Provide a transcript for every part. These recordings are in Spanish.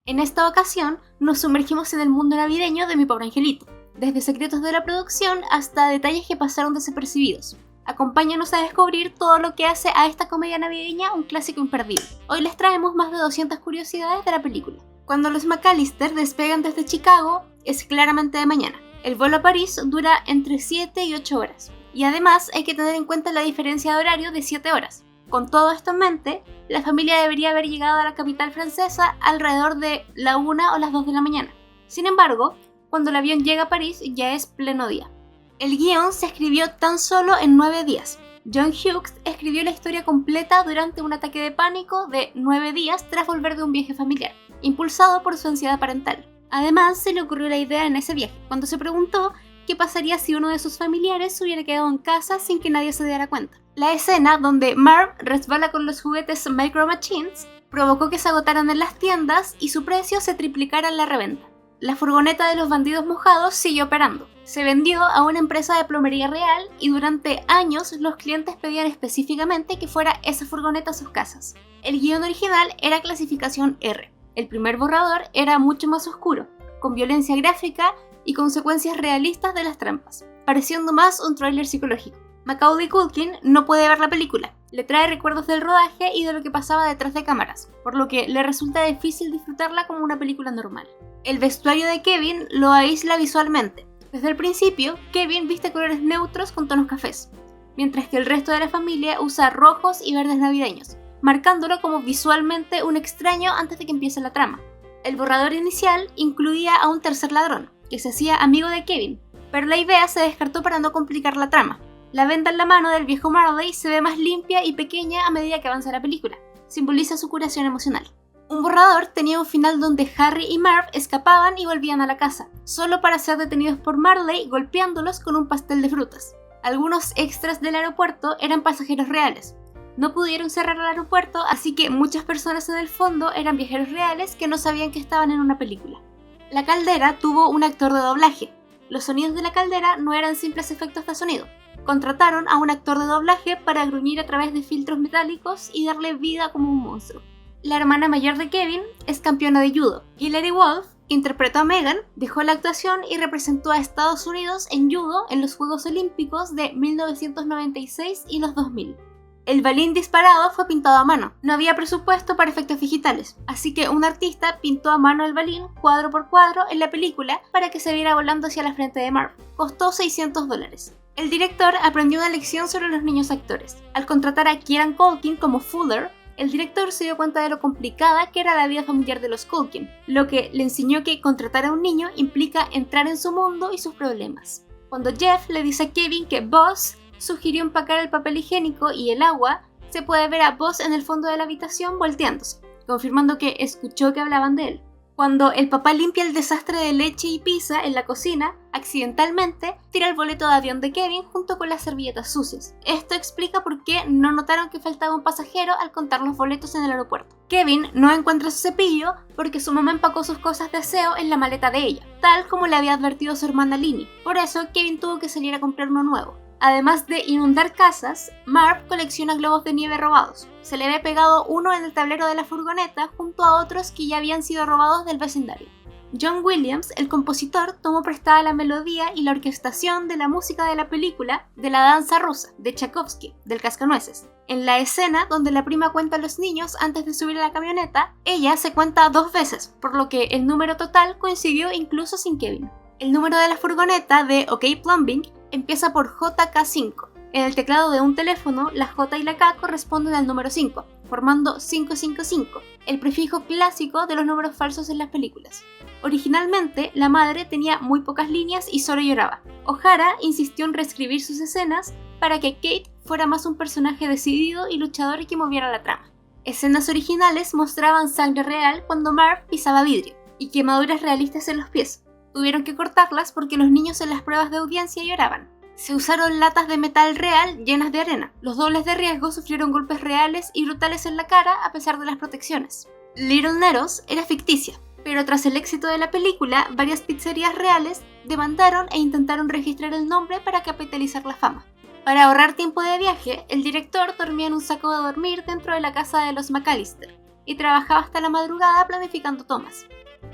En esta ocasión, nos sumergimos en el mundo navideño de Mi Pobre Angelito, desde secretos de la producción hasta detalles que pasaron desapercibidos. Acompáñanos a descubrir todo lo que hace a esta comedia navideña un clásico imperdible. Hoy les traemos más de 200 curiosidades de la película. Cuando los McAllister despegan desde Chicago, es claramente de mañana. El vuelo a París dura entre 7 y 8 horas. Y además hay que tener en cuenta la diferencia de horario de 7 horas. Con todo esto en mente, la familia debería haber llegado a la capital francesa alrededor de la 1 o las 2 de la mañana. Sin embargo, cuando el avión llega a París ya es pleno día. El guión se escribió tan solo en 9 días. John Hughes escribió la historia completa durante un ataque de pánico de 9 días tras volver de un viaje familiar, impulsado por su ansiedad parental. Además, se le ocurrió la idea en ese viaje, cuando se preguntó qué pasaría si uno de sus familiares se hubiera quedado en casa sin que nadie se diera cuenta. La escena donde Marv resbala con los juguetes Micro Machines provocó que se agotaran en las tiendas y su precio se triplicara en la reventa. La furgoneta de los bandidos mojados siguió operando. Se vendió a una empresa de plomería real y durante años los clientes pedían específicamente que fuera esa furgoneta a sus casas. El guión original era clasificación R. El primer borrador era mucho más oscuro, con violencia gráfica y consecuencias realistas de las trampas, pareciendo más un tráiler psicológico. Macaulay Culkin no puede ver la película, le trae recuerdos del rodaje y de lo que pasaba detrás de cámaras, por lo que le resulta difícil disfrutarla como una película normal. El vestuario de Kevin lo aísla visualmente. Desde el principio, Kevin viste colores neutros con tonos cafés, mientras que el resto de la familia usa rojos y verdes navideños, marcándolo como visualmente un extraño antes de que empiece la trama. El borrador inicial incluía a un tercer ladrón, que se hacía amigo de Kevin, pero la idea se descartó para no complicar la trama. La venda en la mano del viejo Marley se ve más limpia y pequeña a medida que avanza la película. Simboliza su curación emocional. Un borrador tenía un final donde Harry y Marv escapaban y volvían a la casa, solo para ser detenidos por Marley golpeándolos con un pastel de frutas. Algunos extras del aeropuerto eran pasajeros reales. No pudieron cerrar el aeropuerto, así que muchas personas en el fondo eran viajeros reales que no sabían que estaban en una película. La caldera tuvo un actor de doblaje. Los sonidos de la caldera no eran simples efectos de sonido. Contrataron a un actor de doblaje para gruñir a través de filtros metálicos y darle vida como un monstruo. La hermana mayor de Kevin es campeona de judo. Hilary Wolf, que interpretó a Megan, dejó la actuación y representó a Estados Unidos en judo en los Juegos Olímpicos de 1996 y los 2000. El balín disparado fue pintado a mano. No había presupuesto para efectos digitales, así que un artista pintó a mano el balín cuadro por cuadro en la película para que se viera volando hacia la frente de Marv. Costó $600. El director aprendió una lección sobre los niños actores. Al contratar a Kieran Culkin como Fuller, el director se dio cuenta de lo complicada que era la vida familiar de los Culkin, lo que le enseñó que contratar a un niño implica entrar en su mundo y sus problemas. Cuando Jeff le dice a Kevin que Buzz sugirió empacar el papel higiénico y el agua, se puede ver a Buzz en el fondo de la habitación volteándose, confirmando que escuchó que hablaban de él. Cuando el papá limpia el desastre de leche y pizza en la cocina, accidentalmente tira el boleto de avión de Kevin junto con las servilletas sucias. Esto explica por qué no notaron que faltaba un pasajero al contar los boletos en el aeropuerto. Kevin no encuentra su cepillo porque su mamá empacó sus cosas de aseo en la maleta de ella, tal como le había advertido su hermana Linny. Por eso, Kevin tuvo que salir a comprar uno nuevo. Además de inundar casas, Marv colecciona globos de nieve robados. Se le ve pegado uno en el tablero de la furgoneta junto a otros que ya habían sido robados del vecindario. John Williams, el compositor, tomó prestada la melodía y la orquestación de la música de la película de La danza rusa, de Tchaikovsky, del Cascanueces. En la escena donde la prima cuenta a los niños antes de subir a la camioneta, ella se cuenta 2 veces, por lo que el número total coincidió incluso sin Kevin. El número de la furgoneta de OK Plumbing empieza por JK5. En el teclado de un teléfono, la J y la K corresponden al número 5, formando 555, el prefijo clásico de los números falsos en las películas. Originalmente, la madre tenía muy pocas líneas y solo lloraba. O'Hara insistió en reescribir sus escenas para que Kate fuera más un personaje decidido y luchador que moviera la trama. Escenas originales mostraban sangre real cuando Marv pisaba vidrio y quemaduras realistas en los pies. Tuvieron que cortarlas porque los niños en las pruebas de audiencia lloraban. Se usaron latas de metal real llenas de arena. Los dobles de riesgo sufrieron golpes reales y brutales en la cara a pesar de las protecciones. Little Neros era ficticia, pero tras el éxito de la película, varias pizzerías reales demandaron e intentaron registrar el nombre para capitalizar la fama. Para ahorrar tiempo de viaje, el director dormía en un saco de dormir dentro de la casa de los McAllister y trabajaba hasta la madrugada planificando tomas.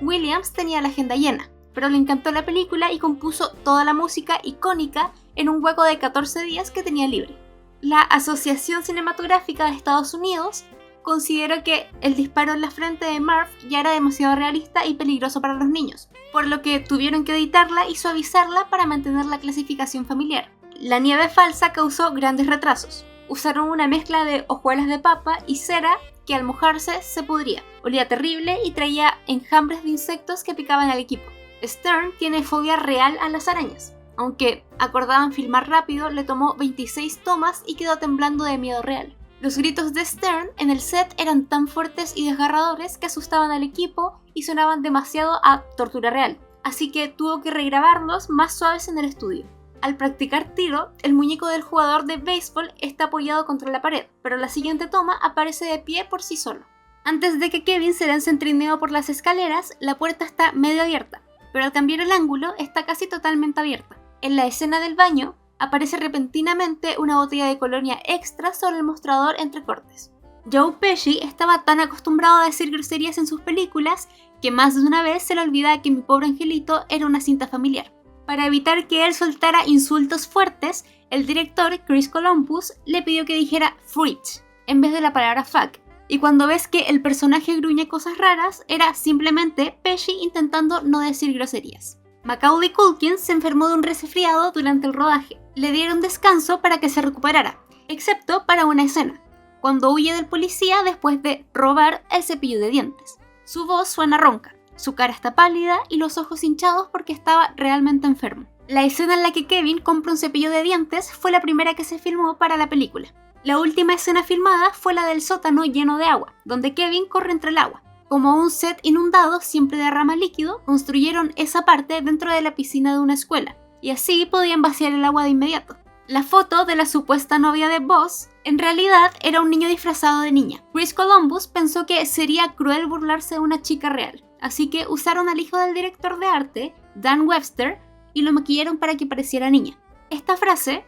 Williams tenía la agenda llena, pero le encantó la película y compuso toda la música icónica en un hueco de 14 días que tenía libre. La Asociación Cinematográfica de Estados Unidos consideró que el disparo en la frente de Marv ya era demasiado realista y peligroso para los niños, por lo que tuvieron que editarla y suavizarla para mantener la clasificación familiar. La nieve falsa causó grandes retrasos. Usaron una mezcla de hojuelas de papa y cera que al mojarse se pudría. Olía terrible y traía enjambres de insectos que picaban al equipo. Stern tiene fobia real a las arañas. Aunque acordaban filmar rápido, le tomó 26 tomas y quedó temblando de miedo real. Los gritos de Stern en el set eran tan fuertes y desgarradores que asustaban al equipo y sonaban demasiado a tortura real, así que tuvo que regrabarlos más suaves en el estudio. Al practicar tiro, el muñeco del jugador de béisbol está apoyado contra la pared, pero la siguiente toma aparece de pie por sí solo. Antes de que Kevin se lance en trineo por las escaleras, la puerta está medio abierta, pero al cambiar el ángulo está casi totalmente abierta. En la escena del baño, aparece repentinamente una botella de colonia extra sobre el mostrador entre cortes. Joe Pesci estaba tan acostumbrado a decir groserías en sus películas que más de una vez se le olvidaba que Mi Pobre Angelito era una cinta familiar. Para evitar que él soltara insultos fuertes, el director Chris Columbus le pidió que dijera "freak" en vez de la palabra "fuck", y cuando ves que el personaje gruñe cosas raras, era simplemente Pesci intentando no decir groserías. Macaulay Culkin se enfermó de un resfriado durante el rodaje. Le dieron descanso para que se recuperara, excepto para una escena, cuando huye del policía después de robar el cepillo de dientes. Su voz suena ronca, su cara está pálida y los ojos hinchados porque estaba realmente enfermo. La escena en la que Kevin compra un cepillo de dientes fue la primera que se filmó para la película. La última escena filmada fue la del sótano lleno de agua, donde Kevin corre entre el agua. Como un set inundado siempre derrama líquido, construyeron esa parte dentro de la piscina de una escuela, y así podían vaciar el agua de inmediato. La foto de la supuesta novia de Buzz en realidad era un niño disfrazado de niña. Chris Columbus pensó que sería cruel burlarse de una chica real, así que usaron al hijo del director de arte, Dan Webster, y lo maquillaron para que pareciera niña. Esta frase,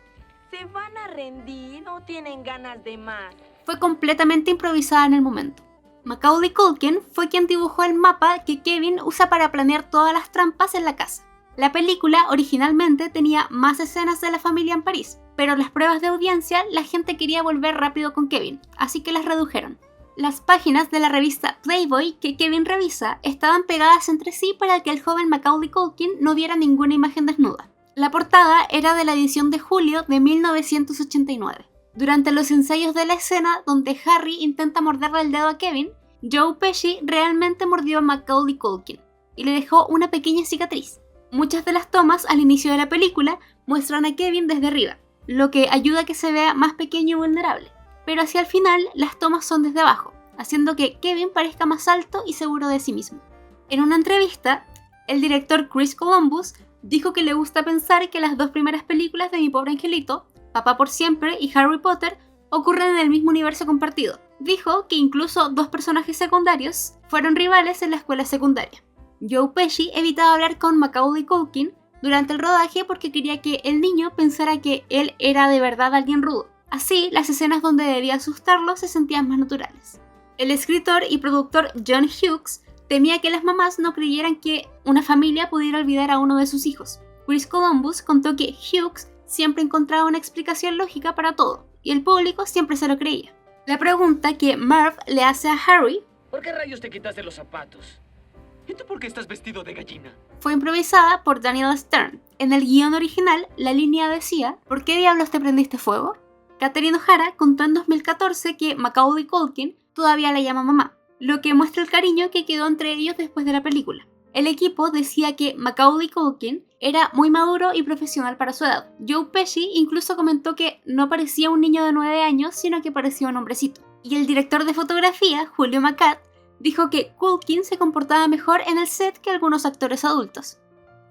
¿se van a rendir o tienen ganas de más?, fue completamente improvisada en el momento. Macaulay Culkin fue quien dibujó el mapa que Kevin usa para planear todas las trampas en la casa. La película originalmente tenía más escenas de la familia en París, pero en las pruebas de audiencia la gente quería volver rápido con Kevin, así que las redujeron. Las páginas de la revista Playboy que Kevin revisa estaban pegadas entre sí para que el joven Macaulay Culkin no viera ninguna imagen desnuda. La portada era de la edición de julio de 1989. Durante los ensayos de la escena donde Harry intenta morderle el dedo a Kevin, Joe Pesci realmente mordió a Macaulay Culkin y le dejó una pequeña cicatriz. Muchas de las tomas al inicio de la película muestran a Kevin desde arriba, lo que ayuda a que se vea más pequeño y vulnerable. Pero hacia el final las tomas son desde abajo, haciendo que Kevin parezca más alto y seguro de sí mismo. En una entrevista, el director Chris Columbus dijo que le gusta pensar que las dos primeras películas de Mi Pobre Angelito, Papá por Siempre y Harry Potter, ocurren en el mismo universo compartido. Dijo que incluso dos personajes secundarios fueron rivales en la escuela secundaria. Joe Pesci evitaba hablar con Macaulay Culkin durante el rodaje porque quería que el niño pensara que él era de verdad alguien rudo. Así, las escenas donde debía asustarlo se sentían más naturales. El escritor y productor John Hughes temía que las mamás no creyeran que una familia pudiera olvidar a uno de sus hijos. Chris Columbus contó que Hughes siempre encontraba una explicación lógica para todo, y el público siempre se lo creía. La pregunta que Marv le hace a Harry, ¿por qué rayos te quitaste los zapatos? ¿Y tú por qué estás vestido de gallina? fue improvisada por Daniel Stern. En el guión original, la línea decía, ¿por qué diablos te prendiste fuego? Catherine O'Hara contó en 2014 que Macaulay Culkin todavía la llama mamá, lo que muestra el cariño que quedó entre ellos después de la película. El equipo decía que Macaulay Culkin era muy maduro y profesional para su edad. Joe Pesci incluso comentó que no parecía un niño de 9 años, sino que parecía un hombrecito. Y el director de fotografía, Julio Macat, dijo que Culkin se comportaba mejor en el set que algunos actores adultos.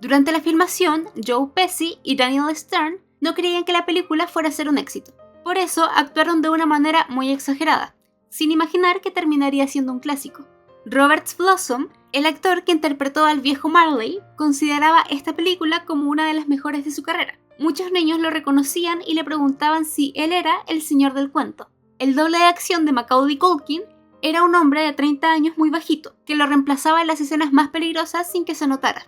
Durante la filmación, Joe Pesci y Daniel Stern no creían que la película fuera a ser un éxito. Por eso actuaron de una manera muy exagerada, sin imaginar que terminaría siendo un clásico. Robert Blossom, el actor que interpretó al viejo Marley, consideraba esta película como una de las mejores de su carrera. Muchos niños lo reconocían y le preguntaban si él era el señor del cuento. El doble de acción de Macaulay Culkin era un hombre de 30 años muy bajito, que lo reemplazaba en las escenas más peligrosas sin que se notara.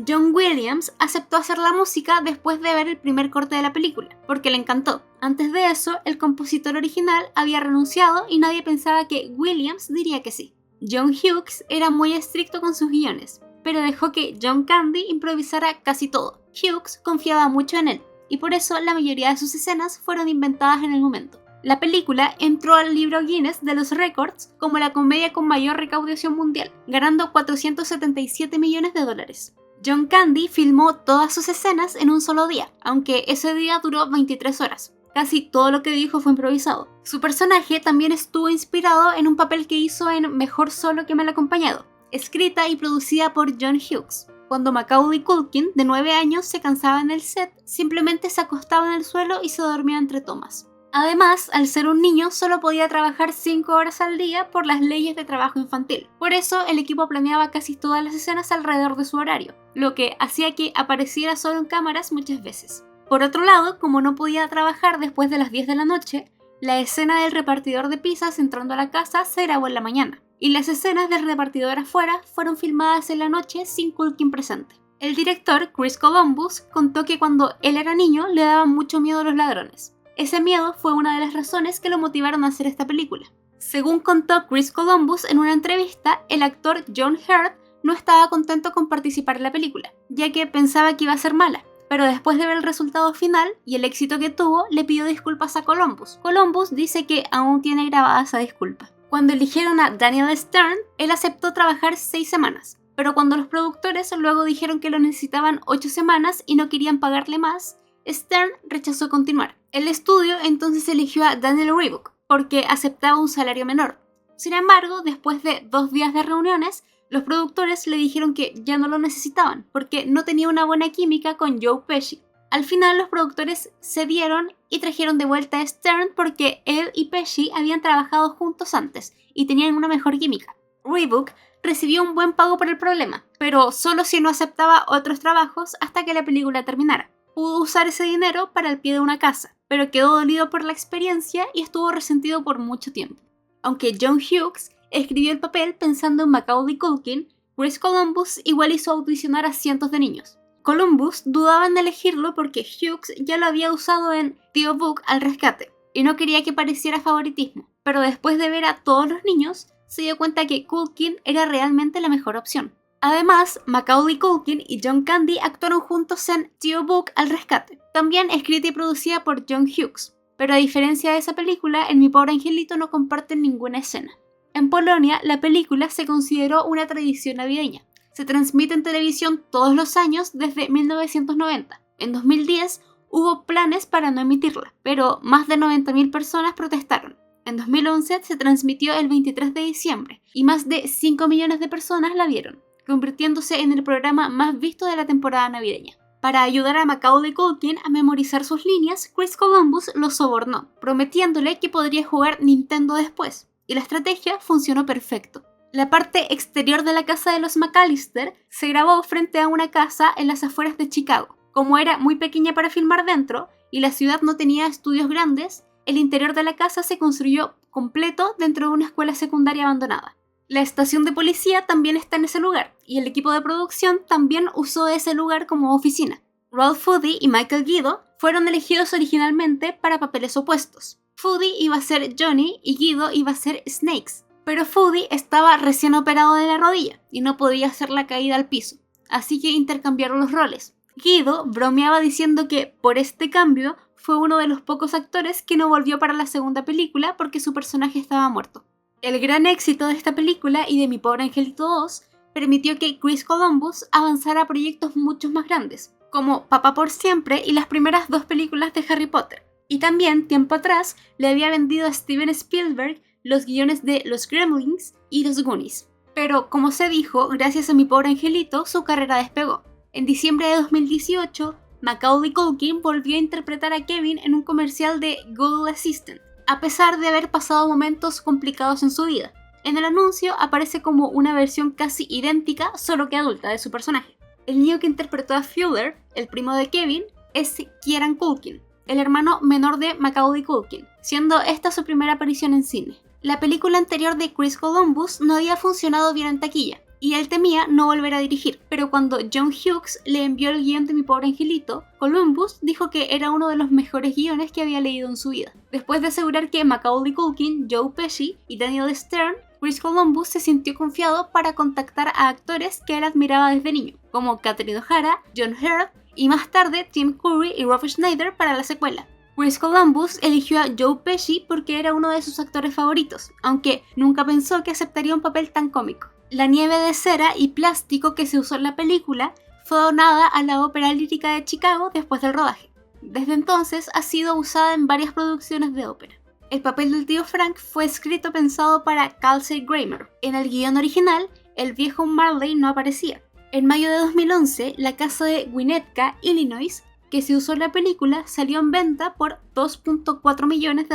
John Williams aceptó hacer la música después de ver el primer corte de la película, porque le encantó. Antes de eso, el compositor original había renunciado y nadie pensaba que Williams diría que sí. John Hughes era muy estricto con sus guiones, pero dejó que John Candy improvisara casi todo. Hughes confiaba mucho en él, y por eso la mayoría de sus escenas fueron inventadas en el momento. La película entró al libro Guinness de los récords como la comedia con mayor recaudación mundial, ganando $477 millones. John Candy filmó todas sus escenas en un solo día, aunque ese día duró 23 horas. Casi todo lo que dijo fue improvisado. Su personaje también estuvo inspirado en un papel que hizo en Mejor solo que mal acompañado, escrita y producida por John Hughes. Cuando Macaulay Culkin, de 9 años, se cansaba en el set, simplemente se acostaba en el suelo y se dormía entre tomas. Además, al ser un niño, solo podía trabajar 5 horas al día por las leyes de trabajo infantil. Por eso, el equipo planeaba casi todas las escenas alrededor de su horario, lo que hacía que apareciera solo en cámaras muchas veces. Por otro lado, como no podía trabajar después de las 10 de la noche, la escena del repartidor de pizzas entrando a la casa se grabó en la mañana, y las escenas del repartidor afuera fueron filmadas en la noche sin Culkin presente. El director, Chris Columbus, contó que cuando él era niño le daban mucho miedo a los ladrones. Ese miedo fue una de las razones que lo motivaron a hacer esta película. Según contó Chris Columbus en una entrevista, el actor John Hurt no estaba contento con participar en la película, ya que pensaba que iba a ser mala, pero después de ver el resultado final y el éxito que tuvo, le pidió disculpas a Columbus. Columbus dice que aún tiene grabada esa disculpa. Cuando eligieron a Daniel Stern, él aceptó trabajar 6 semanas, pero cuando los productores luego dijeron que lo necesitaban 8 semanas y no querían pagarle más, Stern rechazó continuar. El estudio entonces eligió a Daniel Roebuck porque aceptaba un salario menor. Sin embargo, después de 2 días de reuniones, los productores le dijeron que ya no lo necesitaban porque no tenía una buena química con Joe Pesci. Al final los productores cedieron y trajeron de vuelta a Stern porque él y Pesci habían trabajado juntos antes y tenían una mejor química. Roebuck recibió un buen pago por el problema, pero solo si no aceptaba otros trabajos hasta que la película terminara. Pudo usar ese dinero para el pie de una casa, pero quedó dolido por la experiencia y estuvo resentido por mucho tiempo. Aunque John Hughes escribió el papel pensando en Macaulay Culkin, Chris Columbus igual hizo audicionar a cientos de niños. Columbus dudaba en elegirlo porque Hughes ya lo había usado en Tío Book al rescate, y no quería que pareciera favoritismo, pero después de ver a todos los niños, se dio cuenta que Culkin era realmente la mejor opción. Además, Macaulay Culkin y John Candy actuaron juntos en Tío Book al rescate, también escrita y producida por John Hughes, pero a diferencia de esa película, en Mi pobre angelito no comparten ninguna escena. En Polonia, la película se consideró una tradición navideña. Se transmite en televisión todos los años desde 1990. En 2010 hubo planes para no emitirla, pero más de 90.000 personas protestaron. En 2011 se transmitió el 23 de diciembre y más de 5 millones de personas la vieron, convirtiéndose en el programa más visto de la temporada navideña. Para ayudar a Macaulay Culkin a memorizar sus líneas, Chris Columbus lo sobornó, prometiéndole que podría jugar Nintendo después, y la estrategia funcionó perfecto. La parte exterior de la casa de los McAllister se grabó frente a una casa en las afueras de Chicago. Como era muy pequeña para filmar dentro y la ciudad no tenía estudios grandes, el interior de la casa se construyó completo dentro de una escuela secundaria abandonada. La estación de policía también está en ese lugar, y el equipo de producción también usó ese lugar como oficina. Ralph Foodie y Michael Guido fueron elegidos originalmente para papeles opuestos. Foodie iba a ser Johnny y Guido iba a ser Snakes, pero Foodie estaba recién operado de la rodilla y no podía hacer la caída al piso, así que intercambiaron los roles. Guido bromeaba diciendo que, por este cambio, fue uno de los pocos actores que no volvió para la segunda película porque su personaje estaba muerto. El gran éxito de esta película y de Mi pobre angelito 2 permitió que Chris Columbus avanzara a proyectos mucho más grandes, como Papá por siempre y las primeras 2 películas de Harry Potter. Y también, tiempo atrás, le había vendido a Steven Spielberg los guiones de Los Gremlins y Los Goonies. Pero, como se dijo, gracias a Mi pobre angelito, su carrera despegó. En diciembre de 2018, Macaulay Culkin volvió a interpretar a Kevin en un comercial de Google Assistant, a pesar de haber pasado momentos complicados en su vida. En el anuncio aparece como una versión casi idéntica, solo que adulta, de su personaje. El niño que interpretó a Fuller, el primo de Kevin, es Kieran Culkin, el hermano menor de Macaulay Culkin, siendo esta su primera aparición en cine. La película anterior de Chris Columbus no había funcionado bien en taquilla, y él temía no volver a dirigir, pero cuando John Hughes le envió el guión de Mi Pobre Angelito, Columbus dijo que era uno de los mejores guiones que había leído en su vida. Después de asegurar que Macaulay Culkin, Joe Pesci y Daniel Stern, Chris Columbus se sintió confiado para contactar a actores que él admiraba desde niño, como Catherine O'Hara, John Hurt y más tarde Tim Curry y Rob Schneider para la secuela. Chris Columbus eligió a Joe Pesci porque era uno de sus actores favoritos, aunque nunca pensó que aceptaría un papel tan cómico. La nieve de cera y plástico que se usó en la película fue donada a la Ópera Lírica de Chicago después del rodaje. Desde entonces ha sido usada en varias producciones de ópera. El papel del tío Frank fue escrito pensado para Kelsey Grammer. En el guión original, el viejo Marley no aparecía. En mayo de 2011, la casa de Winnetka, Illinois, que se usó en la película, salió en venta por $2.4 millones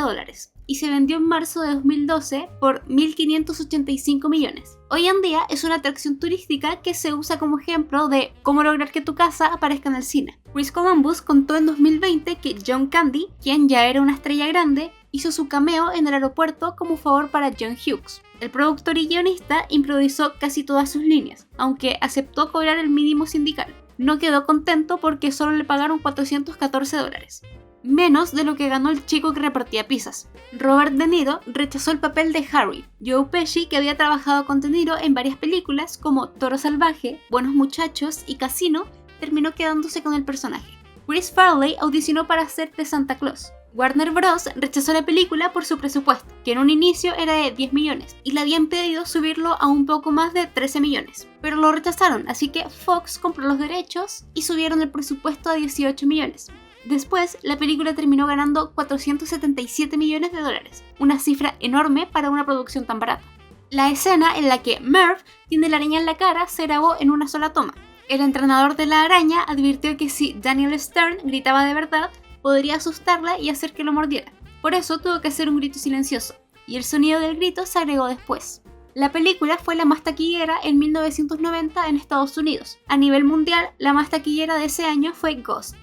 y se vendió en marzo de 2012 por 1.585 millones. Hoy en día es una atracción turística que se usa como ejemplo de cómo lograr que tu casa aparezca en el cine. Chris Columbus contó en 2020 que John Candy, quien ya era una estrella grande, hizo su cameo en el aeropuerto como favor para John Hughes. El productor y guionista improvisó casi todas sus líneas, aunque aceptó cobrar el mínimo sindical. No quedó contento porque solo le pagaron $414, menos de lo que ganó el chico que repartía pizzas. Robert De Niro rechazó el papel de Harry. Joe Pesci, que había trabajado con De Niro en varias películas como Toro Salvaje, Buenos Muchachos y Casino, terminó quedándose con el personaje. Chris Farley audicionó para ser de Santa Claus. Warner Bros. Rechazó la película por su presupuesto, que en un inicio era de 10 millones, y le habían pedido subirlo a un poco más de 13 millones. Pero lo rechazaron, así que Fox compró los derechos y subieron el presupuesto a 18 millones. Después, la película terminó ganando $477 millones, una cifra enorme para una producción tan barata. La escena en la que Merv tiene la araña en la cara se grabó en una sola toma. El entrenador de la araña advirtió que si Daniel Stern gritaba de verdad, podría asustarla y hacer que lo mordiera. Por eso tuvo que hacer un grito silencioso, y el sonido del grito se agregó después. La película fue la más taquillera en 1990 en Estados Unidos. A nivel mundial, la más taquillera de ese año fue Ghost.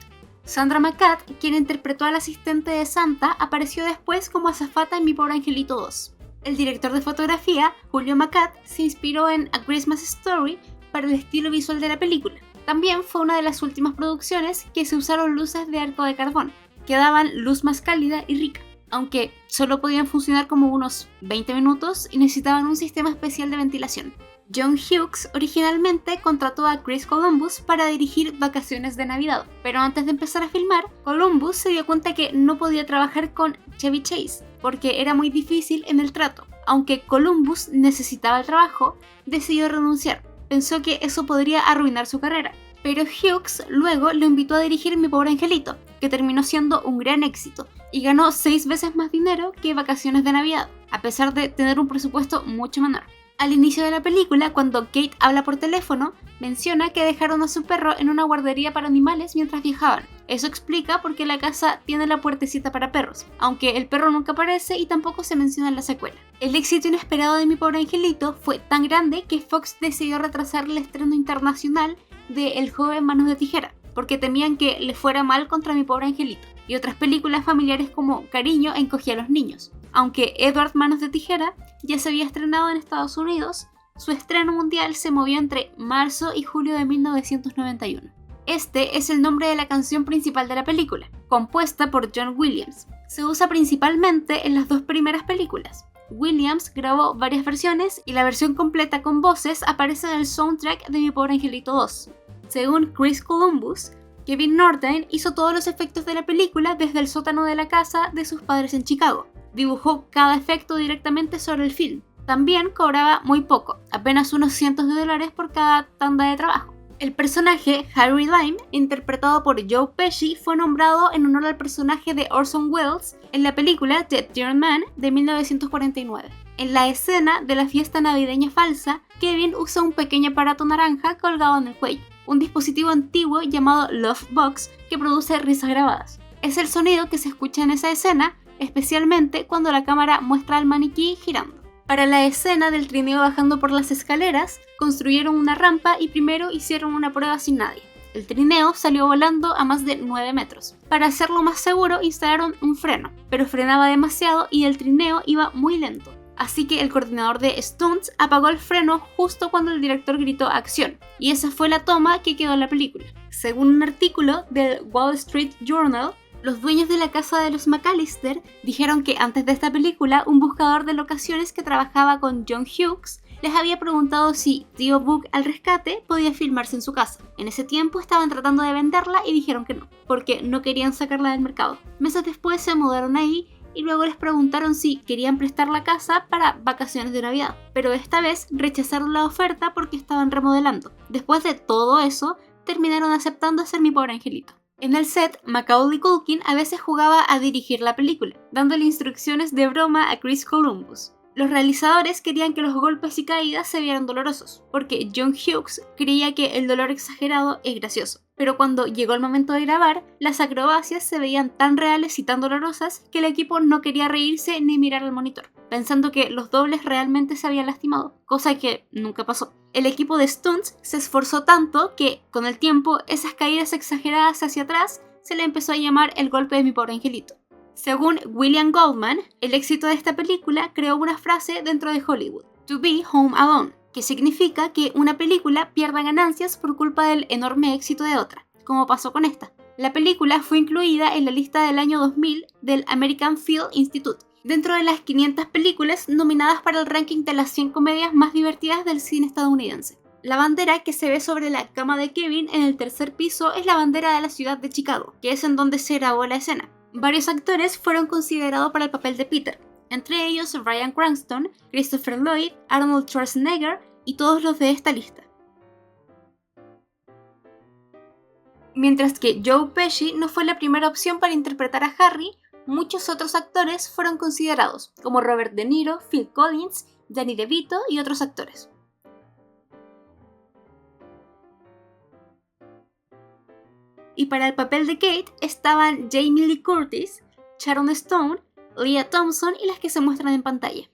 Sandra McCann, quien interpretó al asistente de Santa, apareció después como azafata en Mi Pobre Angelito 2. El director de fotografía, Julio McCann, se inspiró en A Christmas Story para el estilo visual de la película. También fue una de las últimas producciones que se usaron luces de arco de carbón, que daban luz más cálida y rica, aunque solo podían funcionar como unos 20 minutos y necesitaban un sistema especial de ventilación. John Hughes originalmente contrató a Chris Columbus para dirigir Vacaciones de Navidad, pero antes de empezar a filmar, Columbus se dio cuenta que no podía trabajar con Chevy Chase, porque era muy difícil en el trato. Aunque Columbus necesitaba el trabajo, decidió renunciar. Pensó que eso podría arruinar su carrera, pero Hughes luego lo invitó a dirigir Mi Pobre Angelito, que terminó siendo un gran éxito y ganó 6 veces más dinero que Vacaciones de Navidad, a pesar de tener un presupuesto mucho menor. Al inicio de la película, cuando Kate habla por teléfono, menciona que dejaron a su perro en una guardería para animales mientras viajaban. Eso explica por qué la casa tiene la puertecita para perros, aunque el perro nunca aparece y tampoco se menciona en la secuela. El éxito inesperado de Mi Pobre Angelito fue tan grande que Fox decidió retrasar el estreno internacional de El joven Manos de Tijera, porque temían que le fuera mal contra Mi Pobre Angelito, y otras películas familiares como Cariño encogía a los niños. Aunque Edward Manos de Tijera ya se había estrenado en Estados Unidos, su estreno mundial se movió entre marzo y julio de 1991. Este es el nombre de la canción principal de la película, compuesta por John Williams. Se usa principalmente en las 2 primeras películas. Williams grabó varias versiones y la versión completa con voces aparece en el soundtrack de Mi Pobre Angelito 2. Según Chris Columbus, Kevin Norton hizo todos los efectos de la película desde el sótano de la casa de sus padres en Chicago. Dibujó cada efecto directamente sobre el film. También cobraba muy poco, apenas unos cientos de dólares por cada tanda de trabajo. El personaje Harry Lime, interpretado por Joe Pesci, fue nombrado en honor al personaje de Orson Welles en la película The Third Man de 1949. En la escena de la fiesta navideña falsa, Kevin usa un pequeño aparato naranja colgado en el cuello, un dispositivo antiguo llamado Love Box que produce risas grabadas. Es el sonido que se escucha en esa escena, especialmente cuando la cámara muestra al maniquí girando. Para la escena del trineo bajando por las escaleras, construyeron una rampa y primero hicieron una prueba sin nadie. El trineo salió volando a más de 9 metros. Para hacerlo más seguro instalaron un freno, pero frenaba demasiado y el trineo iba muy lento. Así que el coordinador de stunts apagó el freno justo cuando el director gritó acción, y esa fue la toma que quedó en la película. Según un artículo del Wall Street Journal, los dueños de la casa de los McAllister dijeron que antes de esta película, un buscador de locaciones que trabajaba con John Hughes les había preguntado si Tío Boog al rescate podía filmarse en su casa. En ese tiempo estaban tratando de venderla y dijeron que no, porque no querían sacarla del mercado. Meses después se mudaron ahí y luego les preguntaron si querían prestar la casa para vacaciones de Navidad, pero esta vez rechazaron la oferta porque estaban remodelando. Después de todo eso, terminaron aceptando hacer Mi Pobre Angelito. En el set, Macaulay Culkin a veces jugaba a dirigir la película, dándole instrucciones de broma a Chris Columbus. Los realizadores querían que los golpes y caídas se vieran dolorosos, porque John Hughes creía que el dolor exagerado es gracioso. Pero cuando llegó el momento de grabar, las acrobacias se veían tan reales y tan dolorosas que el equipo no quería reírse ni mirar al monitor, pensando que los dobles realmente se habían lastimado, cosa que nunca pasó. El equipo de stunts se esforzó tanto que, con el tiempo, esas caídas exageradas hacia atrás se le empezó a llamar el golpe de Mi Pobre Angelito. Según William Goldman, el éxito de esta película creó una frase dentro de Hollywood, "To be home alone", que significa que una película pierda ganancias por culpa del enorme éxito de otra, como pasó con esta. La película fue incluida en la lista del año 2000 del American Film Institute, dentro de las 500 películas nominadas para el ranking de las 100 comedias más divertidas del cine estadounidense. La bandera que se ve sobre la cama de Kevin en el tercer piso es la bandera de la ciudad de Chicago, que es en donde se grabó la escena. Varios actores fueron considerados para el papel de Peter, entre ellos Bryan Cranston, Christopher Lloyd, Arnold Schwarzenegger y todos los de esta lista. Mientras que Joe Pesci no fue la primera opción para interpretar a Harry, muchos otros actores fueron considerados, como Robert De Niro, Phil Collins, Danny DeVito y otros actores. Y para el papel de Kate estaban Jamie Lee Curtis, Sharon Stone, Lea Thompson y las que se muestran en pantalla.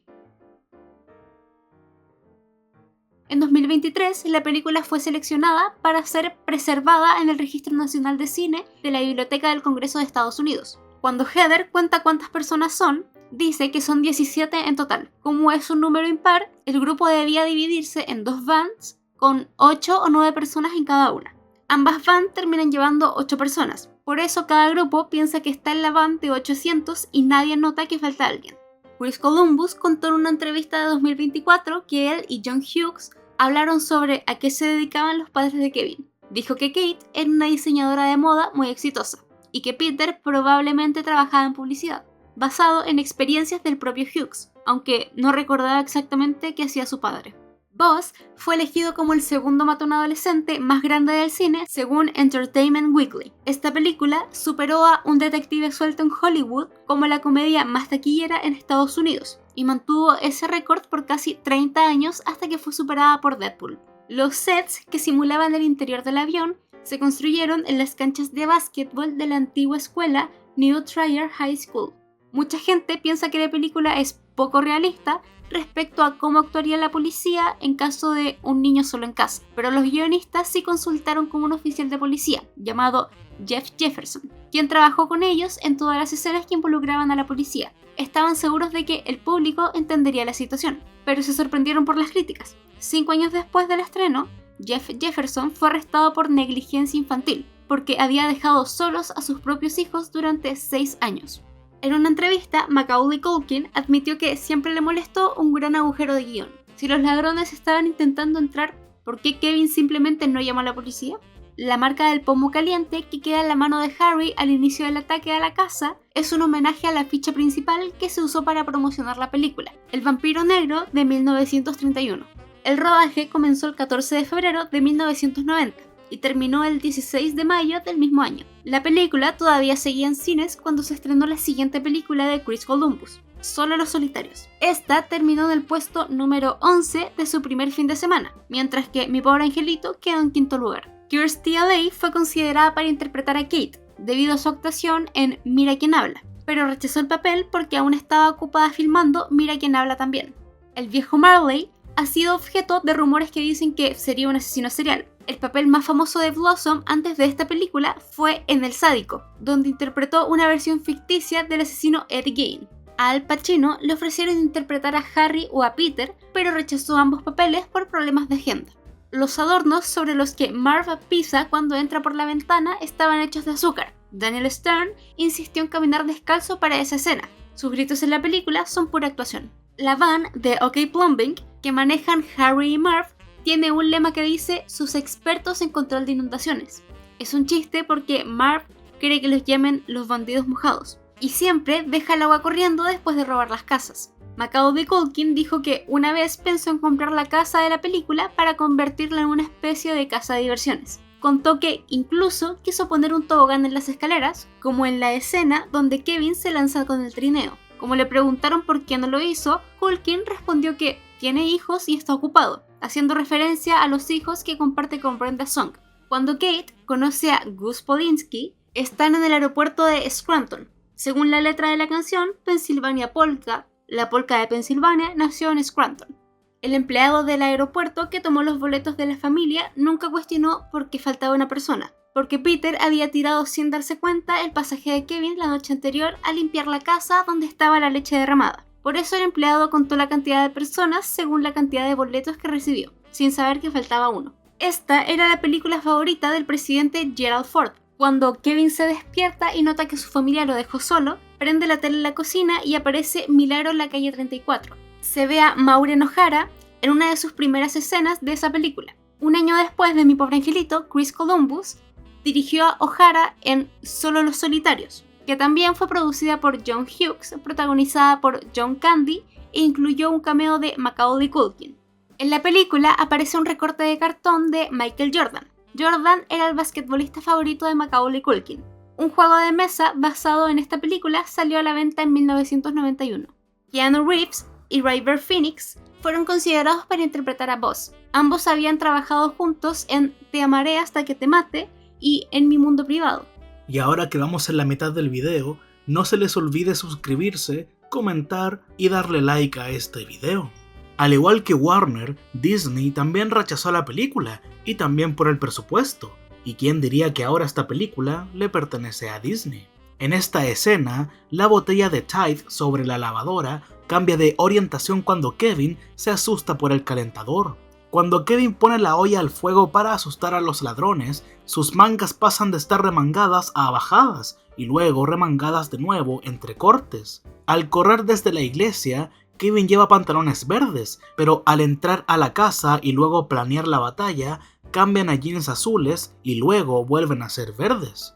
En 2023, la película fue seleccionada para ser preservada en el Registro Nacional de Cine de la Biblioteca del Congreso de Estados Unidos. Cuando Heather cuenta cuántas personas son, dice que son 17 en total. Como es un número impar, el grupo debía dividirse en dos vans con 8 o 9 personas en cada una. Ambas vans terminan llevando 8 personas. Por eso cada grupo piensa que está en la van de 800 y nadie nota que falta alguien. Chris Columbus contó en una entrevista de 2024 que él y John Hughes hablaron sobre a qué se dedicaban los padres de Kevin. Dijo que Kate era una diseñadora de moda muy exitosa y que Peter probablemente trabajaba en publicidad, basado en experiencias del propio Hughes, aunque no recordaba exactamente qué hacía su padre. Buzz fue elegido como el segundo matón adolescente más grande del cine según Entertainment Weekly. Esta película superó a Un detective suelto en Hollywood como la comedia más taquillera en Estados Unidos y mantuvo ese récord por casi 30 años hasta que fue superada por Deadpool. Los sets que simulaban el interior del avión se construyeron en las canchas de básquetbol de la antigua escuela New Trier High School. Mucha gente piensa que la película es poco realista respecto a cómo actuaría la policía en caso de un niño solo en casa, pero los guionistas sí consultaron con un oficial de policía llamado Jeff Jefferson, quien trabajó con ellos en todas las escenas que involucraban a la policía. Estaban seguros de que el público entendería la situación, pero se sorprendieron por las críticas. 5 años después del estreno, Jeff Jefferson fue arrestado por negligencia infantil, porque había dejado solos a sus propios hijos durante 6 años. En una entrevista, Macaulay Culkin admitió que siempre le molestó un gran agujero de guión. Si los ladrones estaban intentando entrar, ¿por qué Kevin simplemente no llamó a la policía? La marca del pomo caliente que queda en la mano de Harry al inicio del ataque a la casa es un homenaje a la ficha principal que se usó para promocionar la película, El vampiro negro de 1931. El rodaje comenzó el 14 de febrero de 1990. Y terminó el 16 de mayo del mismo año. La película todavía seguía en cines cuando se estrenó la siguiente película de Chris Columbus, Solo los solitarios. Esta terminó en el puesto número 11 de su primer fin de semana, mientras que Mi Pobre Angelito quedó en quinto lugar. Kirstie Alley fue considerada para interpretar a Kate, debido a su actuación en Mira quién habla, pero rechazó el papel porque aún estaba ocupada filmando Mira quién habla también. El viejo Marley ha sido objeto de rumores que dicen que sería un asesino serial. El papel más famoso de Blossom antes de esta película fue en El sádico, donde interpretó una versión ficticia del asesino Ed Gein. A Al Pacino le ofrecieron interpretar a Harry o a Peter, pero rechazó ambos papeles por problemas de agenda. Los adornos sobre los que Marv pisa cuando entra por la ventana estaban hechos de azúcar. Daniel Stern insistió en caminar descalzo para esa escena. Sus gritos en la película son pura actuación. La van de OK Plumbing, que manejan Harry y Marv, tiene un lema que dice "sus expertos en control de inundaciones". Es un chiste porque Marv cree que los llamen los bandidos mojados, y siempre deja el agua corriendo después de robar las casas. Macaulay Culkin dijo que una vez pensó en comprar la casa de la película para convertirla en una especie de casa de diversiones. Contó que incluso quiso poner un tobogán en las escaleras, como en la escena donde Kevin se lanza con el trineo. Como le preguntaron por qué no lo hizo, Culkin respondió que tiene hijos y está ocupado, haciendo referencia a los hijos que comparte con Brenda Song. Cuando Kate conoce a Gus Polinski, están en el aeropuerto de Scranton. Según la letra de la canción, Pennsylvania Polka, la polka de Pensilvania, nació en Scranton. El empleado del aeropuerto que tomó los boletos de la familia nunca cuestionó por qué faltaba una persona, porque Peter había tirado sin darse cuenta el pasaje de Kevin la noche anterior a limpiar la casa donde estaba la leche derramada. Por eso el empleado contó la cantidad de personas según la cantidad de boletos que recibió, sin saber que faltaba uno. Esta era la película favorita del presidente Gerald Ford. Cuando Kevin se despierta y nota que su familia lo dejó solo, prende la tele en la cocina y aparece Milagro en la calle 34. Se ve a Maureen O'Hara en una de sus primeras escenas de esa película. Un año después de Mi Pobre Angelito, Chris Columbus dirigió a O'Hara en Solo los Solitarios, que también fue producida por John Hughes, protagonizada por John Candy e incluyó un cameo de Macaulay Culkin. En la película aparece un recorte de cartón de Michael Jordan. Jordan era el basquetbolista favorito de Macaulay Culkin. Un juego de mesa basado en esta película salió a la venta en 1991. Keanu Reeves y River Phoenix fueron considerados para interpretar a Buzz. Ambos habían trabajado juntos en Te amaré hasta que te mate y En mi mundo privado. Y ahora que vamos en la mitad del video, no se les olvide suscribirse, comentar y darle like a este video. Al igual que Warner, Disney también rechazó la película, y también por el presupuesto. ¿Y quién diría que ahora esta película le pertenece a Disney? En esta escena, la botella de Tide sobre la lavadora cambia de orientación cuando Kevin se asusta por el calentador. Cuando Kevin pone la olla al fuego para asustar a los ladrones, sus mangas pasan de estar remangadas a bajadas y luego remangadas de nuevo entre cortes. Al correr desde la iglesia, Kevin lleva pantalones verdes, pero al entrar a la casa y luego planear la batalla, cambian a jeans azules y luego vuelven a ser verdes.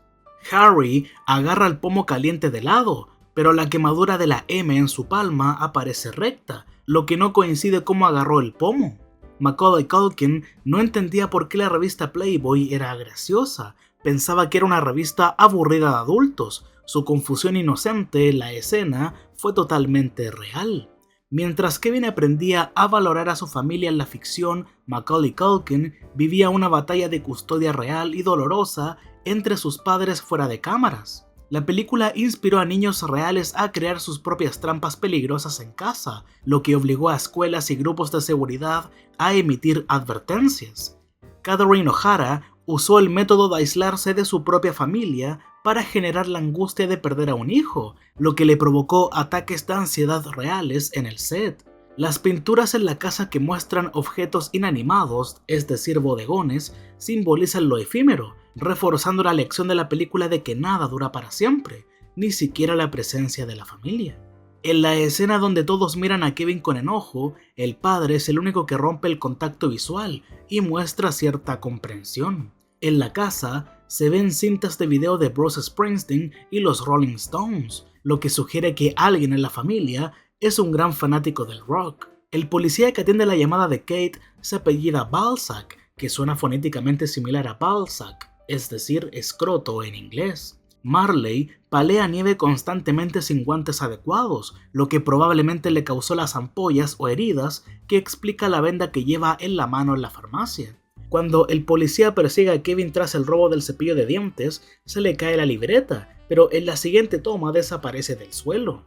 Harry agarra el pomo caliente de lado, pero la quemadura de la M en su palma aparece recta, lo que no coincide cómo agarró el pomo. Macaulay Culkin no entendía por qué la revista Playboy era graciosa, pensaba que era una revista aburrida de adultos. Su confusión inocente en la escena fue totalmente real. Mientras Kevin aprendía a valorar a su familia en la ficción, Macaulay Culkin vivía una batalla de custodia real y dolorosa entre sus padres fuera de cámaras. La película inspiró a niños reales a crear sus propias trampas peligrosas en casa, lo que obligó a escuelas y grupos de seguridad a emitir advertencias. Catherine O'Hara usó el método de aislarse de su propia familia para generar la angustia de perder a un hijo, lo que le provocó ataques de ansiedad reales en el set. Las pinturas en la casa que muestran objetos inanimados, es decir, bodegones, simbolizan lo efímero, reforzando la lección de la película de que nada dura para siempre, ni siquiera la presencia de la familia. En la escena donde todos miran a Kevin con enojo, el padre es el único que rompe el contacto visual y muestra cierta comprensión. En la casa se ven cintas de video de Bruce Springsteen y los Rolling Stones, lo que sugiere que alguien en la familia es un gran fanático del rock. El policía que atiende la llamada de Kate se apellida Balzac, que suena fonéticamente similar a Balzac, es decir, escroto en inglés. Marley palea nieve constantemente sin guantes adecuados, lo que probablemente le causó las ampollas o heridas que explica la venda que lleva en la mano en la farmacia. Cuando el policía persigue a Kevin tras el robo del cepillo de dientes, se le cae la libreta, pero en la siguiente toma desaparece del suelo.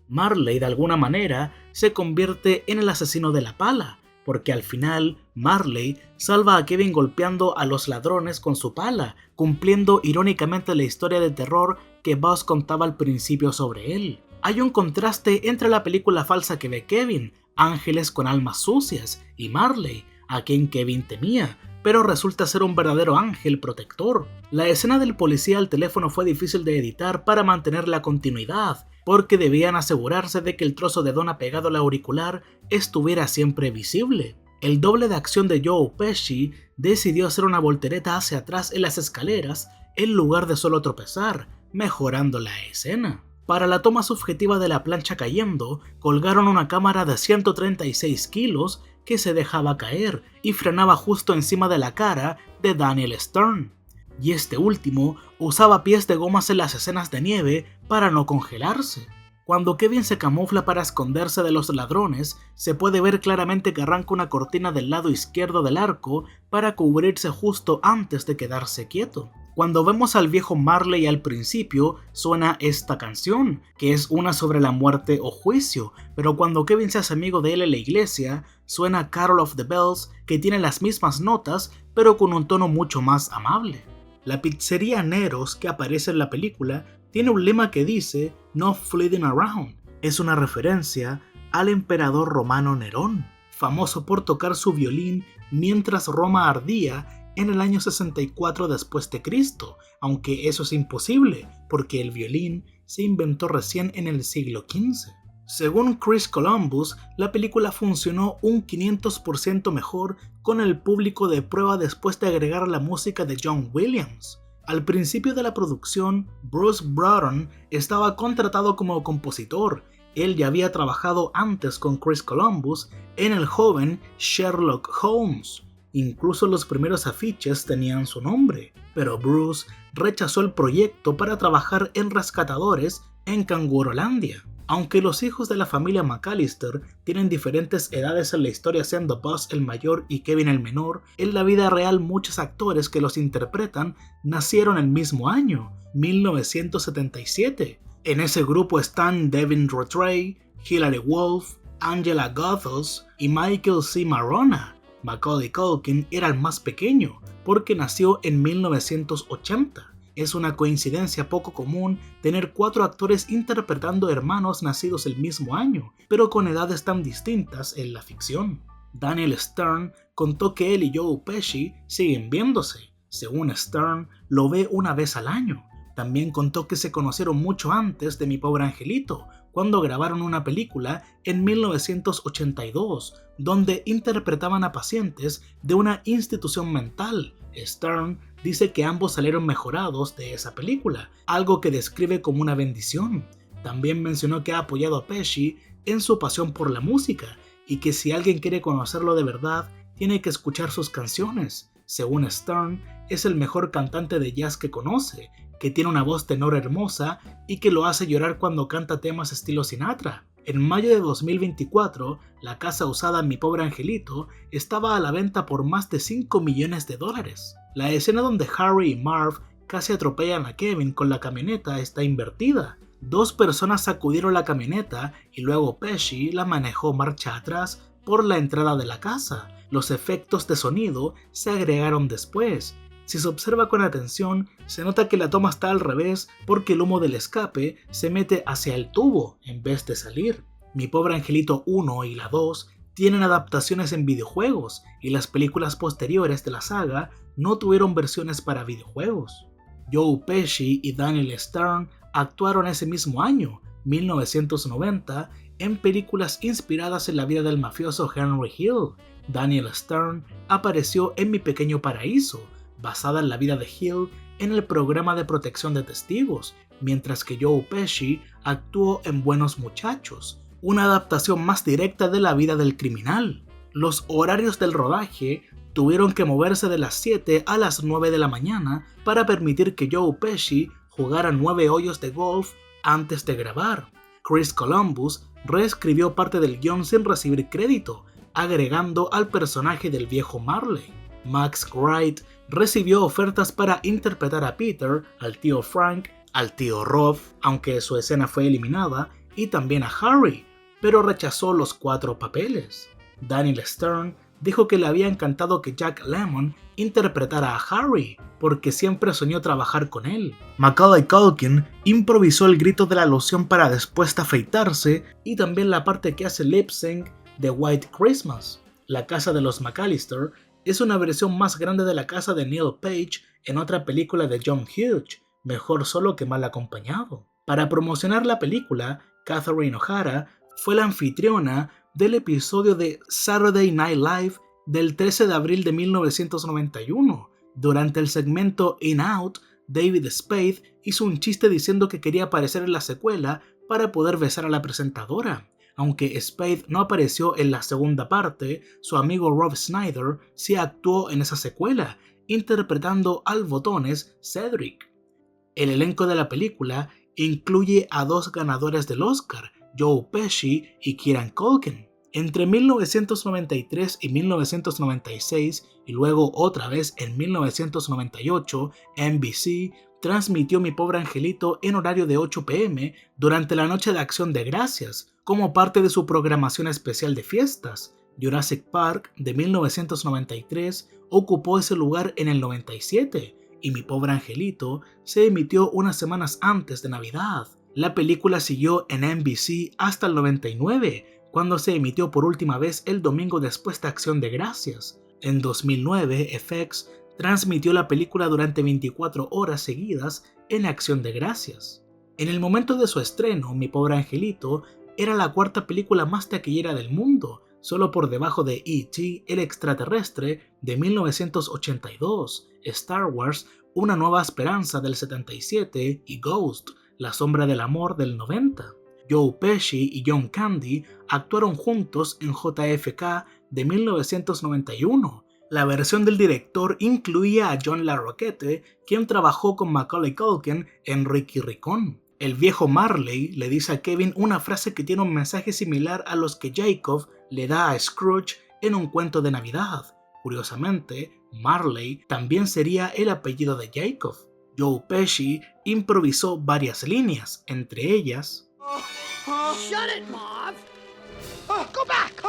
Marley, de alguna manera, se convierte en el asesino de la pala, porque al final Marley salva a Kevin golpeando a los ladrones con su pala, cumpliendo irónicamente la historia de terror que Buzz contaba al principio sobre él. Hay un contraste entre la película falsa que ve Kevin, Ángeles con almas sucias, y Marley, a quien Kevin temía, pero resulta ser un verdadero ángel protector. La escena del policía al teléfono fue difícil de editar para mantener la continuidad, porque debían asegurarse de que el trozo de dona pegado al auricular estuviera siempre visible. El doble de acción de Joe Pesci decidió hacer una voltereta hacia atrás en las escaleras en lugar de solo tropezar, mejorando la escena. Para la toma subjetiva de la plancha cayendo, colgaron una cámara de 136 kilos que se dejaba caer y frenaba justo encima de la cara de Daniel Stern. Y este último usaba pies de gomas en las escenas de nieve para no congelarse. Cuando Kevin se camufla para esconderse de los ladrones, se puede ver claramente que arranca una cortina del lado izquierdo del arco para cubrirse justo antes de quedarse quieto. Cuando vemos al viejo Marley al principio, suena esta canción, que es una sobre la muerte o juicio, pero cuando Kevin se hace amigo de él en la iglesia, suena Carol of the Bells, que tiene las mismas notas, pero con un tono mucho más amable. La pizzería Neros que aparece en la película tiene un lema que dice "No fooling around". Es una referencia al emperador romano Nerón, famoso por tocar su violín mientras Roma ardía en el año 64 después de Cristo, aunque eso es imposible porque el violín se inventó recién en el siglo XV. Según Chris Columbus, la película funcionó un 500% mejor con el público de prueba después de agregar la música de John Williams. Al principio de la producción, Bruce Broughton estaba contratado como compositor. Él ya había trabajado antes con Chris Columbus en el joven Sherlock Holmes. Incluso los primeros afiches tenían su nombre, pero Bruce rechazó el proyecto para trabajar en Rescatadores en Cangurolandia. Aunque los hijos de la familia McAllister tienen diferentes edades en la historia, siendo Buzz el mayor y Kevin el menor, en la vida real muchos actores que los interpretan nacieron el mismo año, 1977. En ese grupo están Devin Rattray, Hilary Wolf, Angela Gothos y Michael C. Marona. Macaulay Culkin era el más pequeño, porque nació en 1980. Es una coincidencia poco común tener 4 actores interpretando hermanos nacidos el mismo año, pero con edades tan distintas en la ficción. Daniel Stern contó que él y Joe Pesci siguen viéndose. Según Stern, lo ve una vez al año. También contó que se conocieron mucho antes de Mi Pobre Angelito, cuando grabaron una película en 1982, donde interpretaban a pacientes de una institución mental. Stern dice que ambos salieron mejorados de esa película, algo que describe como una bendición. También mencionó que ha apoyado a Pesci en su pasión por la música y que si alguien quiere conocerlo de verdad, tiene que escuchar sus canciones. Según Stern, es el mejor cantante de jazz que conoce, que tiene una voz tenor hermosa y que lo hace llorar cuando canta temas estilo Sinatra. En mayo de 2024, la casa usada Mi Pobre Angelito estaba a la venta por más de $5 millones. La escena donde Harry y Marv casi atropellan a Kevin con la camioneta está invertida. 2 personas sacudieron la camioneta y luego Pesci la manejó marcha atrás por la entrada de la casa. Los efectos de sonido se agregaron después. Si se observa con atención, se nota que la toma está al revés porque el humo del escape se mete hacia el tubo en vez de salir. Mi Pobre Angelito 1 y la 2 tienen adaptaciones en videojuegos y las películas posteriores de la saga no tuvieron versiones para videojuegos. Joe Pesci y Daniel Stern actuaron ese mismo año, 1990, en películas inspiradas en la vida del mafioso Henry Hill. Daniel Stern apareció en Mi Pequeño Paraíso, basada en la vida de Hill en el programa de protección de testigos, mientras que Joe Pesci actuó en Buenos Muchachos, una adaptación más directa de la vida del criminal. Los horarios del rodaje tuvieron que moverse de las 7 a las 9 de la mañana para permitir que Joe Pesci jugara 9 hoyos de golf antes de grabar. Chris Columbus reescribió parte del guión sin recibir crédito, agregando al personaje del viejo Marley. Max Wright recibió ofertas para interpretar a Peter, al tío Frank, al tío Rob, aunque su escena fue eliminada, y también a Harry, pero rechazó los 4 papeles. Daniel Stern dijo que le había encantado que Jack Lemmon interpretara a Harry, porque siempre soñó trabajar con él. Macaulay Culkin improvisó el grito de la alusión para después de afeitarse y también la parte que hace lip sync de White Christmas. La casa de los McAllister es una versión más grande de la casa de Neil Page en otra película de John Hughes, Mejor solo que mal acompañado. Para promocionar la película, Catherine O'Hara fue la anfitriona del episodio de Saturday Night Live del 13 de abril de 1991. Durante el segmento In Out, David Spade hizo un chiste diciendo que quería aparecer en la secuela para poder besar a la presentadora. Aunque Spade no apareció en la segunda parte, su amigo Rob Schneider sí actuó en esa secuela, interpretando al botones Cedric. El elenco de la película incluye a 2 ganadores del Oscar, Joe Pesci y Kieran Culkin. Entre 1993 y 1996, y luego otra vez en 1998, NBC transmitió Mi Pobre Angelito en horario de 8 p.m. durante la Noche de Acción de Gracias, como parte de su programación especial de fiestas. Jurassic Park de 1993 ocupó ese lugar en el 97, y Mi Pobre Angelito se emitió unas semanas antes de Navidad. La película siguió en NBC hasta el 99, cuando se emitió por última vez el domingo después de Acción de Gracias. En 2009, FX transmitió la película durante 24 horas seguidas en Acción de Gracias. En el momento de su estreno, Mi Pobre Angelito era la 4ª película más taquillera del mundo, solo por debajo de E.T. el extraterrestre de 1982, Star Wars Una Nueva Esperanza del 77 y Ghost, La Sombra del Amor del 90. Joe Pesci y John Candy actuaron juntos en JFK de 1991. La versión del director incluía a John LaRoquette, quien trabajó con Macaulay Culkin en Ricky Ricón. El viejo Marley le dice a Kevin una frase que tiene un mensaje similar a los que Jacob le da a Scrooge en un cuento de Navidad. Curiosamente, Marley también sería el apellido de Jacob. Joe Pesci improvisó varias líneas, entre ellas: Shut it, Marv! Go back!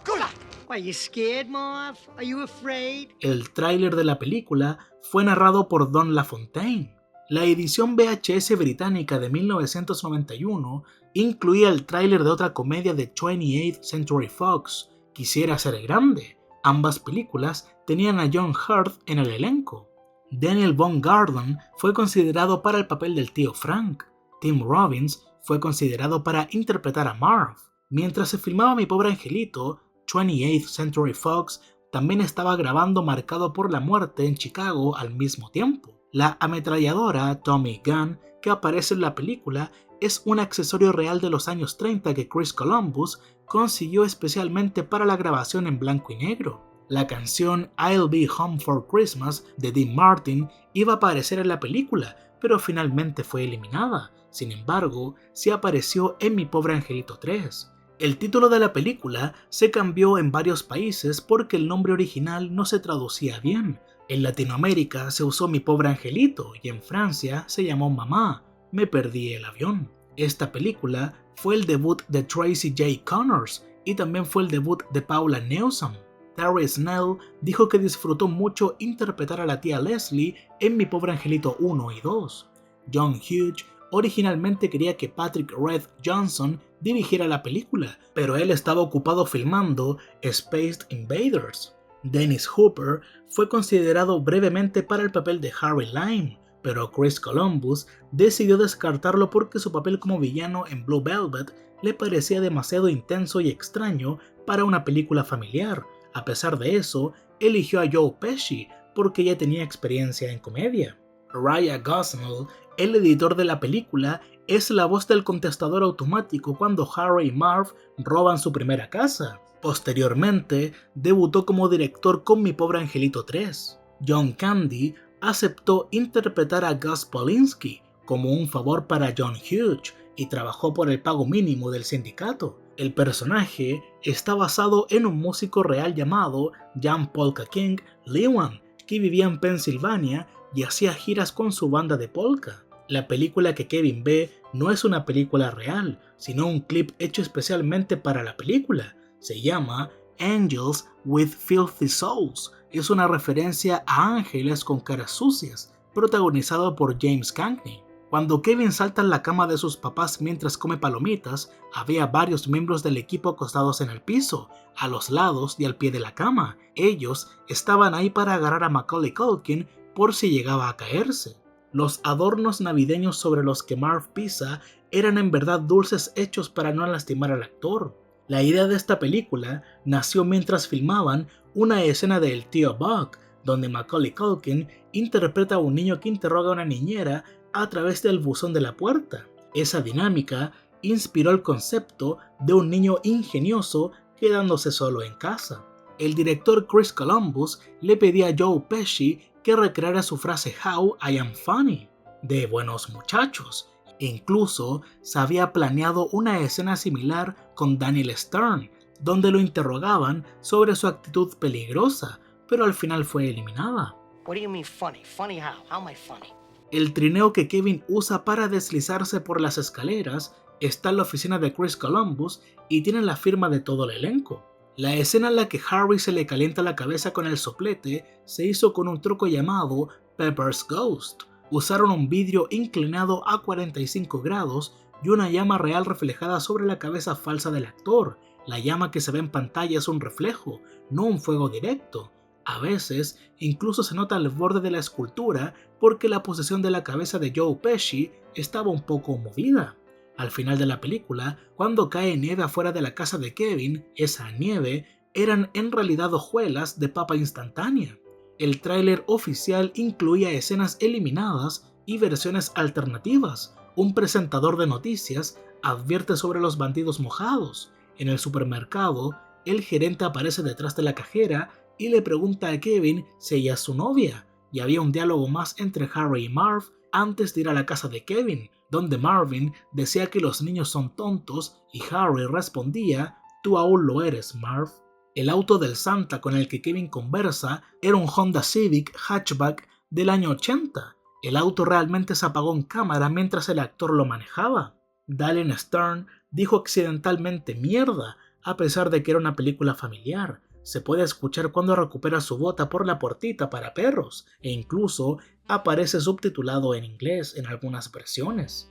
Go back! Are you scared, Marv? Are you afraid? El tráiler de la película fue narrado por Don LaFontaine. La edición VHS británica de 1991 incluía el tráiler de otra comedia de 28th Century Fox, Quisiera ser grande. Ambas películas tenían a John Hurt en el elenco. Daniel Baumgarten fue considerado para el papel del tío Frank. Tim Robbins fue considerado para interpretar a Marv. Mientras se filmaba Mi Pobre Angelito, 28th Century Fox también estaba grabando Marcado por la Muerte en Chicago al mismo tiempo. La ametralladora Tommy Gun que aparece en la película es un accesorio real de los años 30 que Chris Columbus consiguió especialmente para la grabación en blanco y negro. La canción I'll Be Home for Christmas de Dean Martin iba a aparecer en la película, pero finalmente fue eliminada. Sin embargo, sí apareció en Mi Pobre Angelito 3. El título de la película se cambió en varios países porque el nombre original no se traducía bien. En Latinoamérica se usó Mi Pobre Angelito y en Francia se llamó Mamá, me perdí el avión. Esta película fue el debut de Tracy J. Connors y también fue el debut de Paula Newsome. Terry Snell dijo que disfrutó mucho interpretar a la tía Leslie en Mi Pobre Angelito 1 y 2. John Hughes originalmente quería que Patrick Red Johnson dirigiera la película, pero él estaba ocupado filmando Space Invaders. Dennis Hopper fue considerado brevemente para el papel de Harry Lime, pero Chris Columbus decidió descartarlo porque su papel como villano en Blue Velvet le parecía demasiado intenso y extraño para una película familiar. A pesar de eso, eligió a Joe Pesci porque ya tenía experiencia en comedia. Ryan Gosnell, el editor de la película, es la voz del contestador automático cuando Harry y Marv roban su primera casa. Posteriormente, debutó como director con Mi Pobre Angelito 3. John Candy aceptó interpretar a Gus Polinski como un favor para John Hughes y trabajó por el pago mínimo del sindicato. El personaje está basado en un músico real llamado Jan Polka King Lewan, que vivía en Pensilvania y hacía giras con su banda de polka. La película que Kevin ve no es una película real, sino un clip hecho especialmente para la película. Se llama Angels with Filthy Souls es una referencia a ángeles con caras sucias, protagonizado por James Cagney. Cuando Kevin salta en la cama de sus papás mientras come palomitas, había varios miembros del equipo acostados en el piso, a los lados y al pie de la cama. Ellos estaban ahí para agarrar a Macaulay Culkin por si llegaba a caerse. Los adornos navideños sobre los que Marv pisa eran en verdad dulces hechos para no lastimar al actor. La idea de esta película nació mientras filmaban una escena de El tío Buck, donde Macaulay Culkin interpreta a un niño que interroga a una niñera a través del buzón de la puerta. Esa dinámica inspiró el concepto de un niño ingenioso quedándose solo en casa. El director Chris Columbus le pedía a Joe Pesci que recreara su frase "How I am funny" de Buenos Muchachos. Incluso se había planeado una escena similar con Daniel Stern, donde lo interrogaban sobre su actitud peligrosa, pero al final fue eliminada. What do you mean funny? Funny how? How am I funny? El trineo que Kevin usa para deslizarse por las escaleras está en la oficina de Chris Columbus y tiene la firma de todo el elenco. La escena en la que Harry se le calienta la cabeza con el soplete se hizo con un truco llamado Pepper's Ghost. Usaron un vidrio inclinado a 45 grados y una llama real reflejada sobre la cabeza falsa del actor. La llama que se ve en pantalla es un reflejo, no un fuego directo. A veces, incluso se nota el borde de la escultura porque la posición de la cabeza de Joe Pesci estaba un poco movida. Al final de la película, cuando cae nieve afuera de la casa de Kevin, esa nieve eran en realidad hojuelas de papa instantánea. El tráiler oficial incluía escenas eliminadas y versiones alternativas. Un presentador de noticias advierte sobre los bandidos mojados. En el supermercado, el gerente aparece detrás de la cajera y le pregunta a Kevin si ella es su novia, y había un diálogo más entre Harry y Marv antes de ir a la casa de Kevin, donde Marvin decía que los niños son tontos y Harry respondía: "Tú aún lo eres, Marv". El auto del Santa con el que Kevin conversa era un Honda Civic hatchback del año 80. El auto realmente se apagó en cámara mientras el actor lo manejaba. Daniel Stern dijo accidentalmente "mierda", a pesar de que era una película familiar. Se puede escuchar cuando recupera su bota por la puertita para perros, e incluso aparece subtitulado en inglés en algunas versiones.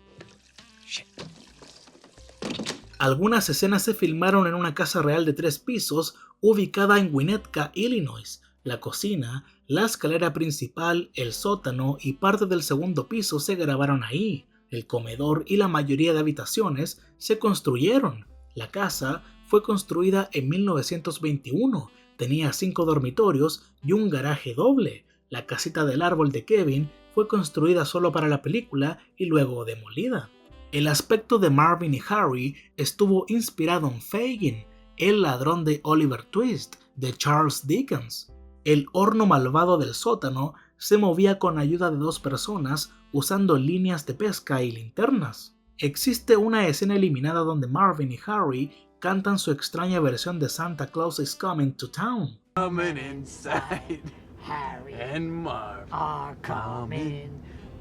Algunas escenas se filmaron en una casa real de 3 pisos ubicada en Winnetka, Illinois. La cocina, la escalera principal, el sótano y parte del segundo piso se grabaron ahí. El comedor y la mayoría de habitaciones se construyeron. La casa fue construida en 1921, tenía 5 dormitorios y un garaje doble. La casita del árbol de Kevin fue construida solo para la película y luego demolida. El aspecto de Marvin y Harry estuvo inspirado en Fagin, el ladrón de Oliver Twist, de Charles Dickens. El horno malvado del sótano se movía con ayuda de 2 personas usando líneas de pesca y linternas. Existe una escena eliminada donde Marvin y Harry cantan su extraña versión de Santa Claus is Coming to Town. Coming inside, Harry and Marv are coming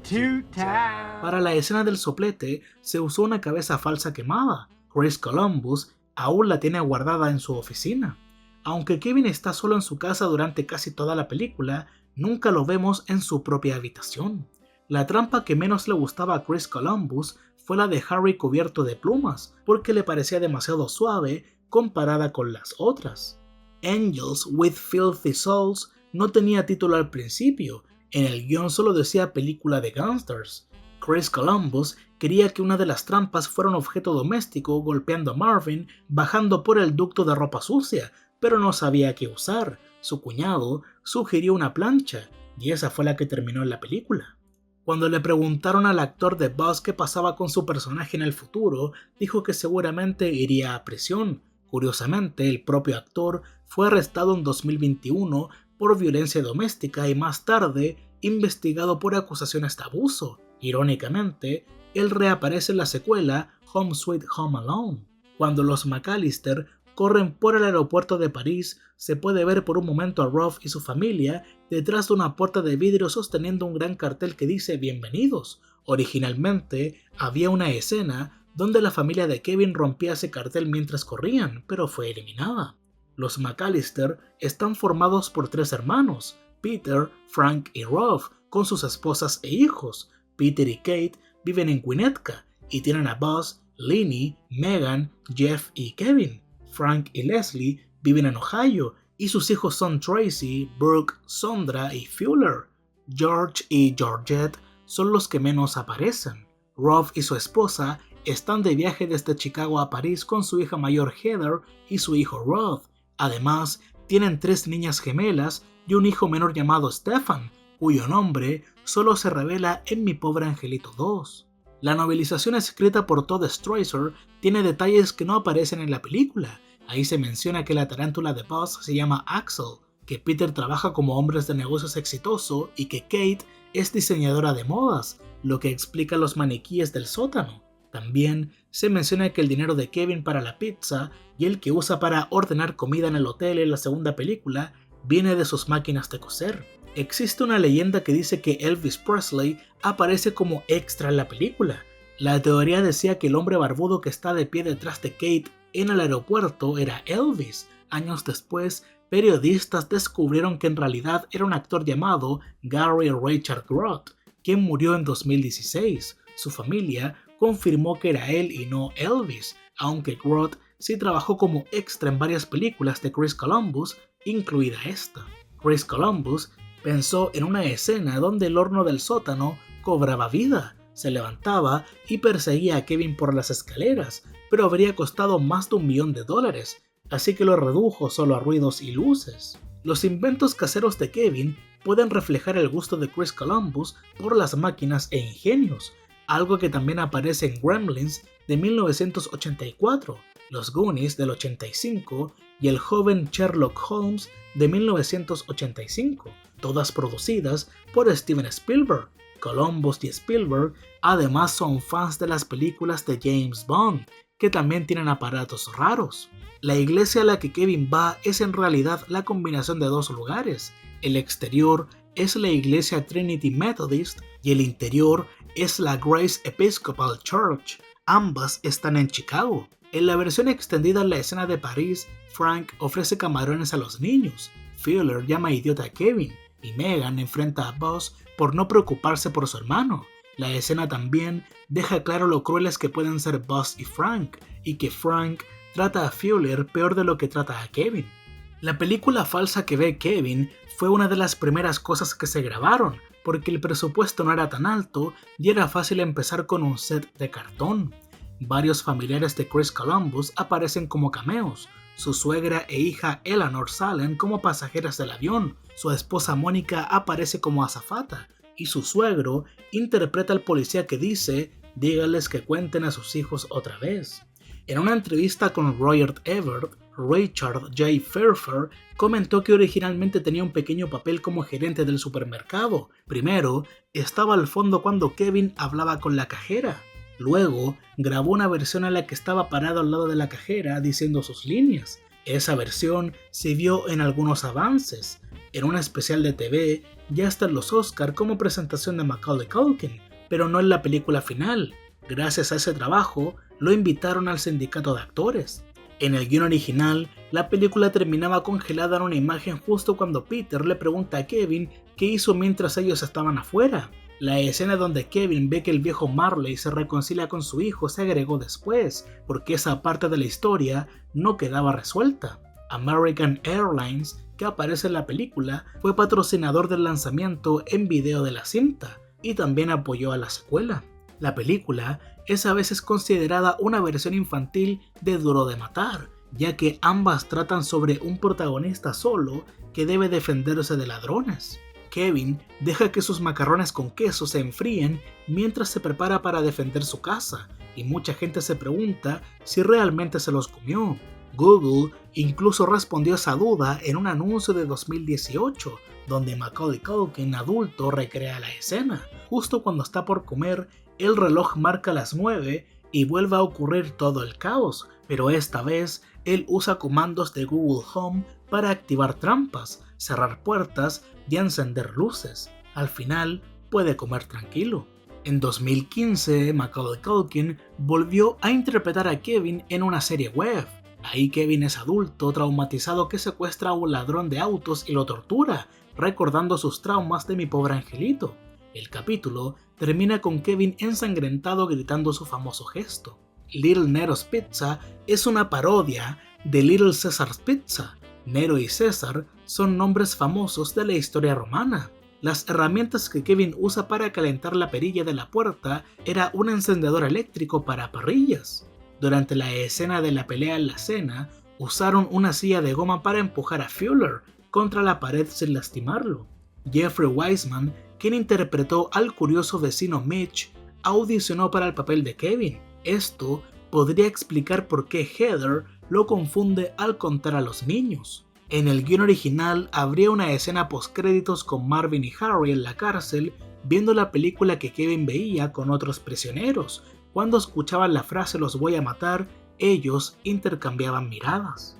to town. Para la escena del soplete se usó una cabeza falsa quemada. Chris Columbus aún la tiene guardada en su oficina. Aunque Kevin está solo en su casa durante casi toda la película, nunca lo vemos en su propia habitación. La trampa que menos le gustaba a Chris Columbus fue la de Harry cubierto de plumas, porque le parecía demasiado suave comparada con las otras. Angels with Filthy Souls no tenía título al principio, en el guión solo decía película de gangsters. Chris Columbus quería que una de las trampas fuera un objeto doméstico golpeando a Marvin bajando por el ducto de ropa sucia, pero no sabía qué usar. Su cuñado sugirió una plancha, y esa fue la que terminó en la película. Cuando le preguntaron al actor de Buzz qué pasaba con su personaje en el futuro, dijo que seguramente iría a prisión. Curiosamente, el propio actor fue arrestado en 2021 por violencia doméstica y más tarde investigado por acusaciones de abuso. Irónicamente, él reaparece en la secuela Home Sweet Home Alone. Cuando los McAllister corren por el aeropuerto de París, se puede ver por un momento a Rolf y su familia detrás de una puerta de vidrio sosteniendo un gran cartel que dice "Bienvenidos". Originalmente había una escena donde la familia de Kevin rompía ese cartel mientras corrían, pero fue eliminada. Los McAllister están formados por 3 hermanos, Peter, Frank y Rob, con sus esposas e hijos. Peter y Kate viven en Winnetka y tienen a Buzz, Linny, Megan, Jeff y Kevin. Frank y Leslie viven en Ohio y sus hijos son Tracy, Brooke, Sondra y Fuller. George y Georgette son los que menos aparecen. Rob y su esposa están de viaje desde Chicago a París con su hija mayor Heather y su hijo Rod. Además, tienen 3 niñas gemelas y un hijo menor llamado Stefan, cuyo nombre solo se revela en Mi Pobre Angelito 2. La novelización escrita por Todd Strasser tiene detalles que no aparecen en la película. Ahí se menciona que la tarántula de Buzz se llama Axel, que Peter trabaja como hombre de negocios exitoso y que Kate es diseñadora de modas, lo que explica los maniquíes del sótano. También se menciona que el dinero de Kevin para la pizza y el que usa para ordenar comida en el hotel en la segunda película viene de sus máquinas de coser. Existe una leyenda que dice que Elvis Presley aparece como extra en la película. La teoría decía que el hombre barbudo que está de pie detrás de Kate en el aeropuerto era Elvis. Años después, periodistas descubrieron que en realidad era un actor llamado Gary Richard Groth, quien murió en 2016. Su familia confirmó que era él y no Elvis, aunque Groth sí trabajó como extra en varias películas de Chris Columbus, incluida esta. Chris Columbus pensó en una escena donde el horno del sótano cobraba vida, se levantaba y perseguía a Kevin por las escaleras, pero habría costado más de $1 millón, así que lo redujo solo a ruidos y luces. Los inventos caseros de Kevin pueden reflejar el gusto de Chris Columbus por las máquinas e ingenios, algo que también aparece en Gremlins de 1984, Los Goonies del 85 y El joven Sherlock Holmes de 1985, todas producidas por Steven Spielberg. Columbus y Spielberg además son fans de las películas de James Bond, que también tienen aparatos raros. La iglesia a la que Kevin va es en realidad la combinación de 2 lugares. El exterior es la iglesia Trinity Methodist y el interior es la Grace Episcopal Church. Ambas están en Chicago. En la versión extendida en la escena de París, Frank ofrece camarones a los niños, Fuller llama idiota a Kevin y Megan enfrenta a Buzz por no preocuparse por su hermano. La escena también deja claro lo crueles que pueden ser Buzz y Frank, y que Frank trata a Fuller peor de lo que trata a Kevin. La película falsa que ve Kevin fue una de las primeras cosas que se grabaron, porque el presupuesto no era tan alto y era fácil empezar con un set de cartón. Varios familiares de Chris Columbus aparecen como cameos. Su suegra e hija Eleanor salen como pasajeras del avión, su esposa Mónica aparece como azafata y su suegro interpreta al policía que dice «dígales que cuenten a sus hijos otra vez». En una entrevista con Roger Ebert, Richard J. Pfeiffer comentó que originalmente tenía un pequeño papel como gerente del supermercado. Primero, estaba al fondo cuando Kevin hablaba con la cajera. Luego, grabó una versión en la que estaba parado al lado de la cajera diciendo sus líneas. Esa versión se vio en algunos avances, en un especial de TV y hasta en los Oscar como presentación de Macaulay Culkin, pero no en la película final. Gracias a ese trabajo, lo invitaron al sindicato de actores. En el guion original, la película terminaba congelada en una imagen justo cuando Peter le pregunta a Kevin qué hizo mientras ellos estaban afuera. La escena donde Kevin ve que el viejo Marley se reconcilia con su hijo se agregó después, porque esa parte de la historia no quedaba resuelta. American Airlines, que aparece en la película, fue patrocinador del lanzamiento en video de la cinta y también apoyó a la secuela. La película es a veces considerada una versión infantil de Duro de Matar, ya que ambas tratan sobre un protagonista solo que debe defenderse de ladrones. Kevin deja que sus macarrones con queso se enfríen mientras se prepara para defender su casa, y mucha gente se pregunta si realmente se los comió. Google incluso respondió esa duda en un anuncio de 2018, donde Macaulay Culkin adulto recrea la escena. Justo cuando está por comer, el reloj marca las 9 y vuelve a ocurrir todo el caos, pero esta vez él usa comandos de Google Home para activar trampas, cerrar puertas y encender luces. Al final, puede comer tranquilo. En 2015, Macaulay Culkin volvió a interpretar a Kevin en una serie web. Ahí Kevin es adulto traumatizado que secuestra a un ladrón de autos y lo tortura, recordando sus traumas de Mi Pobre Angelito. El capítulo termina con Kevin ensangrentado gritando su famoso gesto. Little Nero's Pizza es una parodia de Little Caesar's Pizza. Nero y César son nombres famosos de la historia romana. Las herramientas que Kevin usa para calentar la perilla de la puerta era un encendedor eléctrico para parrillas. Durante la escena de la pelea en la cena, usaron una silla de goma para empujar a Fuller contra la pared sin lastimarlo. Jeffrey Wiseman, quien interpretó al curioso vecino Mitch, audicionó para el papel de Kevin. Esto podría explicar por qué Heather lo confunde al contar a los niños. En el guion original habría una escena postcréditos con Marvin y Harry en la cárcel viendo la película que Kevin veía con otros prisioneros. Cuando escuchaban la frase "los voy a matar", ellos intercambiaban miradas.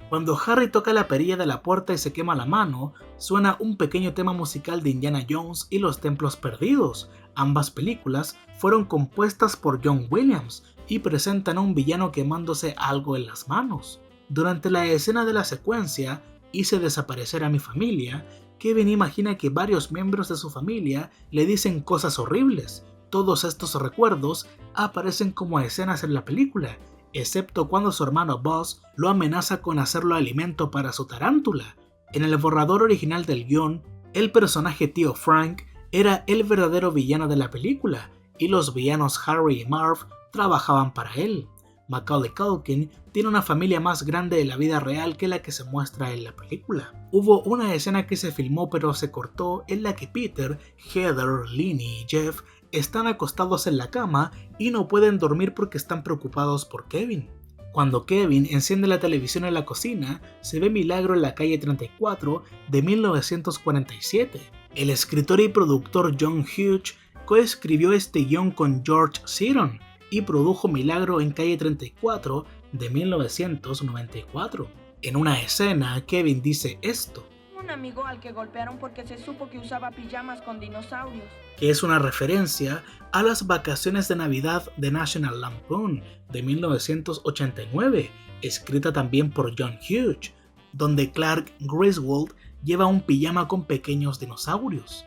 Cuando Harry toca la perilla de la puerta y se quema la mano, suena un pequeño tema musical de Indiana Jones y los Templos Perdidos. Ambas películas fueron compuestas por John Williams y presentan a un villano quemándose algo en las manos. Durante la escena de la secuencia "hice desaparecer a mi familia", Kevin imagina que varios miembros de su familia le dicen cosas horribles. Todos estos recuerdos aparecen como escenas en la película, excepto cuando su hermano Buzz lo amenaza con hacerlo alimento para su tarántula. En el borrador original del guión, el personaje Tío Frank era el verdadero villano de la película, y los villanos Harry y Marv trabajaban para él. Macaulay Culkin tiene una familia más grande de la vida real que la que se muestra en la película. Hubo una escena que se filmó pero se cortó en la que Peter, Heather, Linny y Jeff están acostados en la cama y no pueden dormir porque están preocupados por Kevin. Cuando Kevin enciende la televisión en la cocina, se ve Milagro en la calle 34 de 1947. El escritor y productor John Hughes coescribió este guión con George Seaton y produjo Milagro en calle 34 de 1994. En una escena, Kevin dice esto: Un amigo al que golpearon porque se supo que usaba pijamas con dinosaurios. Que es una referencia a las vacaciones de Navidad de National Lampoon de 1989, escrita también por John Hughes, donde Clark Griswold lleva un pijama con pequeños dinosaurios.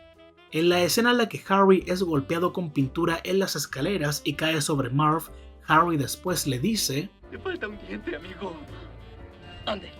En la escena en la que Harry es golpeado con pintura en las escaleras y cae sobre Marv, Harry después le dice: Te falta un diente, amigo. ¿Dónde?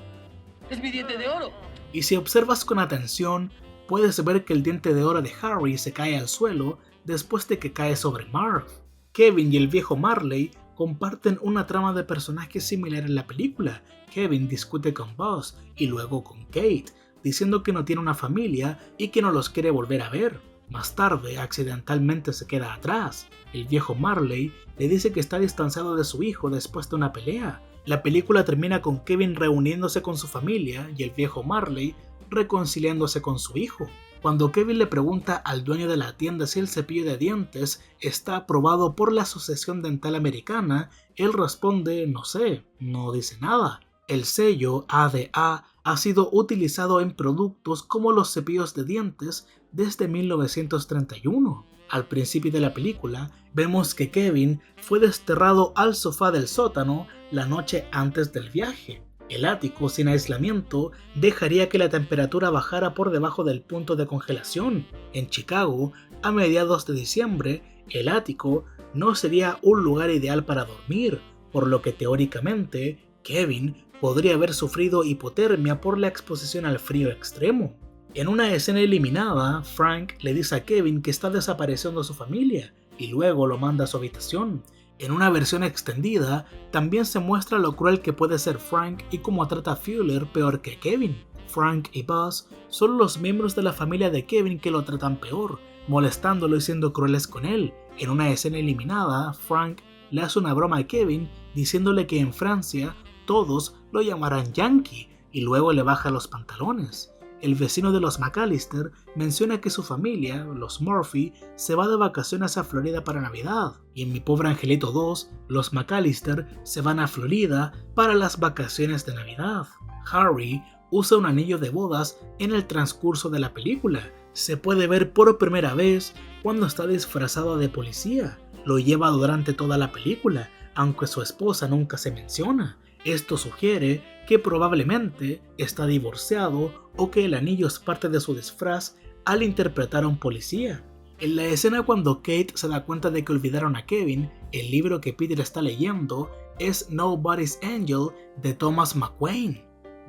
Es mi diente de oro. Y si observas con atención, puedes ver que el diente de oro de Harry se cae al suelo después de que cae sobre Marv. Kevin y el viejo Marley comparten una trama de personajes similar en la película. Kevin discute con Buzz y luego con Kate, diciendo que no tiene una familia y que no los quiere volver a ver. Más tarde, accidentalmente se queda atrás. El viejo Marley le dice que está distanciado de su hijo después de una pelea. La película termina con Kevin reuniéndose con su familia y el viejo Marley reconciliándose con su hijo. Cuando Kevin le pregunta al dueño de la tienda si el cepillo de dientes está aprobado por la Asociación Dental Americana, él responde: no sé, no dice nada. El sello ADA ha sido utilizado en productos como los cepillos de dientes desde 1931. Al principio de la película, vemos que Kevin fue desterrado al sofá del sótano la noche antes del viaje. El ático sin aislamiento dejaría que la temperatura bajara por debajo del punto de congelación. En Chicago, a mediados de diciembre, el ático no sería un lugar ideal para dormir, por lo que teóricamente Kevin podría haber sufrido hipotermia por la exposición al frío extremo. En una escena eliminada, Frank le dice a Kevin que está desapareciendo su familia y luego lo manda a su habitación. En una versión extendida, también se muestra lo cruel que puede ser Frank y cómo trata a Fuller peor que Kevin. Frank y Buzz son los miembros de la familia de Kevin que lo tratan peor, molestándolo y siendo crueles con él. En una escena eliminada, Frank le hace una broma a Kevin diciéndole que en Francia todos lo llamarán Yankee y luego le baja los pantalones. El vecino de los McAllister menciona que su familia, los Murphy, se va de vacaciones a Florida para Navidad. Y en Mi Pobre Angelito 2, los McAllister se van a Florida para las vacaciones de Navidad. Harry usa un anillo de bodas en el transcurso de la película. Se puede ver por primera vez cuando está disfrazado de policía. Lo lleva durante toda la película, aunque su esposa nunca se menciona. Esto sugiere que probablemente está divorciado o que el anillo es parte de su disfraz al interpretar a un policía. En la escena cuando Kate se da cuenta de que olvidaron a Kevin, el libro que Peter está leyendo es Nobody's Angel de Thomas McQueen.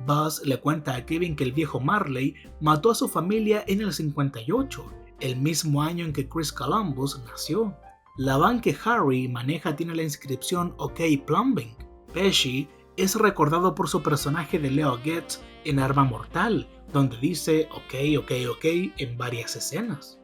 Buzz le cuenta a Kevin que el viejo Marley mató a su familia en el 58, el mismo año en que Chris Columbus nació. La van que Harry maneja tiene la inscripción OK Plumbing. Pesci es recordado por su personaje de Leo Getz en Arma Mortal, donde dice OK en varias escenas.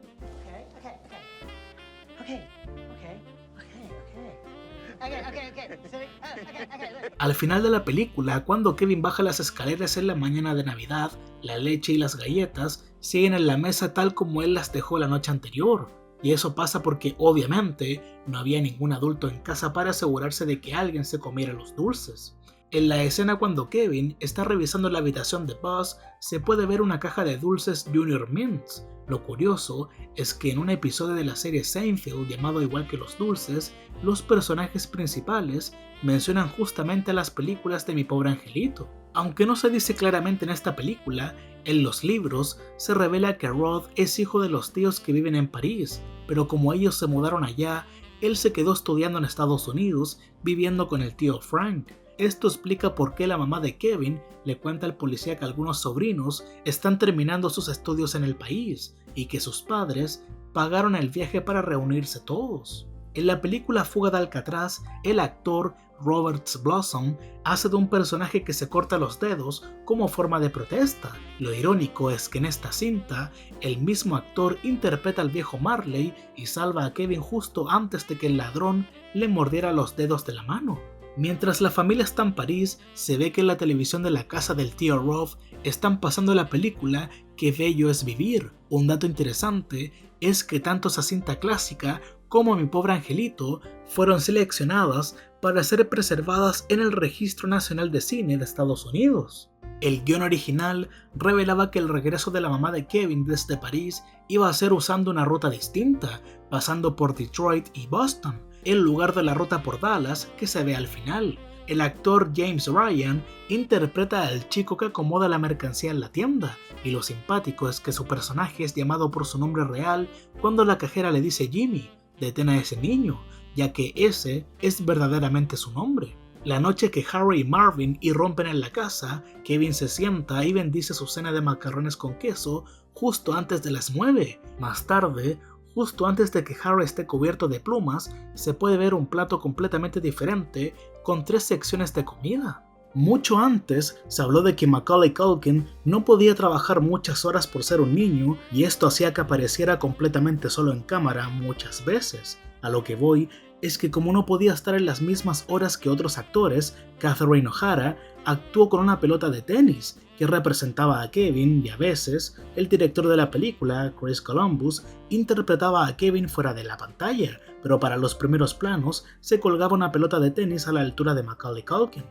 Al final de la película, cuando Kevin baja las escaleras en la mañana de Navidad, la leche y las galletas siguen en la mesa tal como él las dejó la noche anterior. Y eso pasa porque obviamente no había ningún adulto en casa para asegurarse de que alguien se comiera los dulces. En la escena cuando Kevin está revisando la habitación de Buzz, se puede ver una caja de dulces Junior Mints. Lo curioso es que en un episodio de la serie Seinfeld llamado igual que los dulces, los personajes principales mencionan justamente las películas de Mi Pobre Angelito. Aunque no se dice claramente en esta película, en los libros se revela que Rod es hijo de los tíos que viven en París, pero como ellos se mudaron allá, él se quedó estudiando en Estados Unidos, viviendo con el tío Frank. Esto explica por qué la mamá de Kevin le cuenta al policía que algunos sobrinos están terminando sus estudios en el país y que sus padres pagaron el viaje para reunirse todos. En la película Fuga de Alcatraz, el actor Robert Blossom hace de un personaje que se corta los dedos como forma de protesta. Lo irónico es que en esta cinta, el mismo actor interpreta al viejo Marley y salva a Kevin justo antes de que el ladrón le mordiera los dedos de la mano. Mientras la familia está en París, se ve que en la televisión de la casa del tío Rob están pasando la película Qué bello es vivir. Un dato interesante es que tanto esa cinta clásica como Mi Pobre Angelito fueron seleccionadas para ser preservadas en el Registro Nacional de Cine de Estados Unidos. El guión original revelaba que el regreso de la mamá de Kevin desde París iba a ser usando una ruta distinta, pasando por Detroit y Boston, en lugar de la ruta por Dallas que se ve al final. El actor James Ryan interpreta al chico que acomoda la mercancía en la tienda, y lo simpático es que su personaje es llamado por su nombre real cuando la cajera le dice Jimmy, detén a ese niño, ya que ese es verdaderamente su nombre. La noche que Harry y Marvin irrumpen en la casa, Kevin se sienta y bendice su cena de macarrones con queso justo antes de las 9. Más tarde, justo antes de que Harry esté cubierto de plumas, se puede ver un plato completamente diferente con 3 secciones de comida. Mucho antes se habló de que Macaulay Culkin no podía trabajar muchas horas por ser un niño y esto hacía que apareciera completamente solo en cámara muchas veces. A lo que voy es que como no podía estar en las mismas horas que otros actores, Catherine O'Hara actuó con una pelota de tenis que representaba a Kevin y a veces el director de la película, Chris Columbus, interpretaba a Kevin fuera de la pantalla, pero para los primeros planos se colgaba una pelota de tenis a la altura de Macaulay Culkin.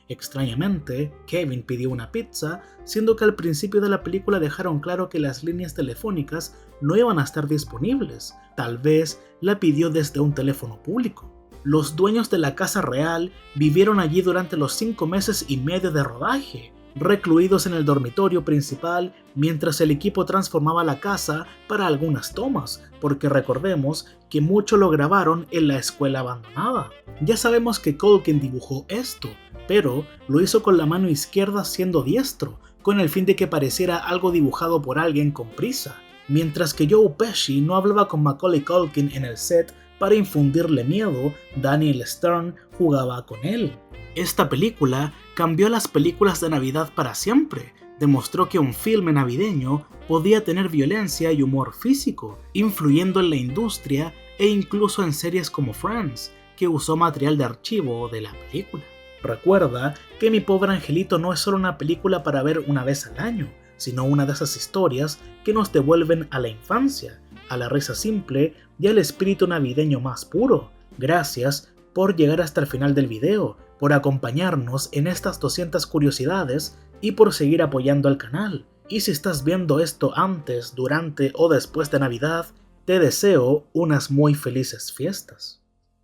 Extrañamente, Kevin pidió una pizza, siendo que al principio de la película dejaron claro que las líneas telefónicas no iban a estar disponibles. Tal vez la pidió desde un teléfono público. Los dueños de la casa real vivieron allí durante los 5 meses y medio de rodaje, recluidos en el dormitorio principal mientras el equipo transformaba la casa para algunas tomas, porque recordemos que mucho lo grabaron en la escuela abandonada. Ya sabemos que Culkin dibujó esto, pero lo hizo con la mano izquierda siendo diestro, con el fin de que pareciera algo dibujado por alguien con prisa, mientras que Joe Pesci no hablaba con Macaulay Culkin en el set para infundirle miedo, Daniel Stern jugaba con él. Esta película cambió las películas de Navidad para siempre, demostró que un filme navideño podía tener violencia y humor físico, influyendo en la industria e incluso en series como Friends, que usó material de archivo de la película. Recuerda que Mi Pobre Angelito no es solo una película para ver una vez al año, sino una de esas historias que nos devuelven a la infancia, a la risa simple y al espíritu navideño más puro. Gracias por llegar hasta el final del video, por acompañarnos en estas 200 curiosidades y por seguir apoyando al canal. Y si estás viendo esto antes, durante o después de Navidad, te deseo unas muy felices fiestas.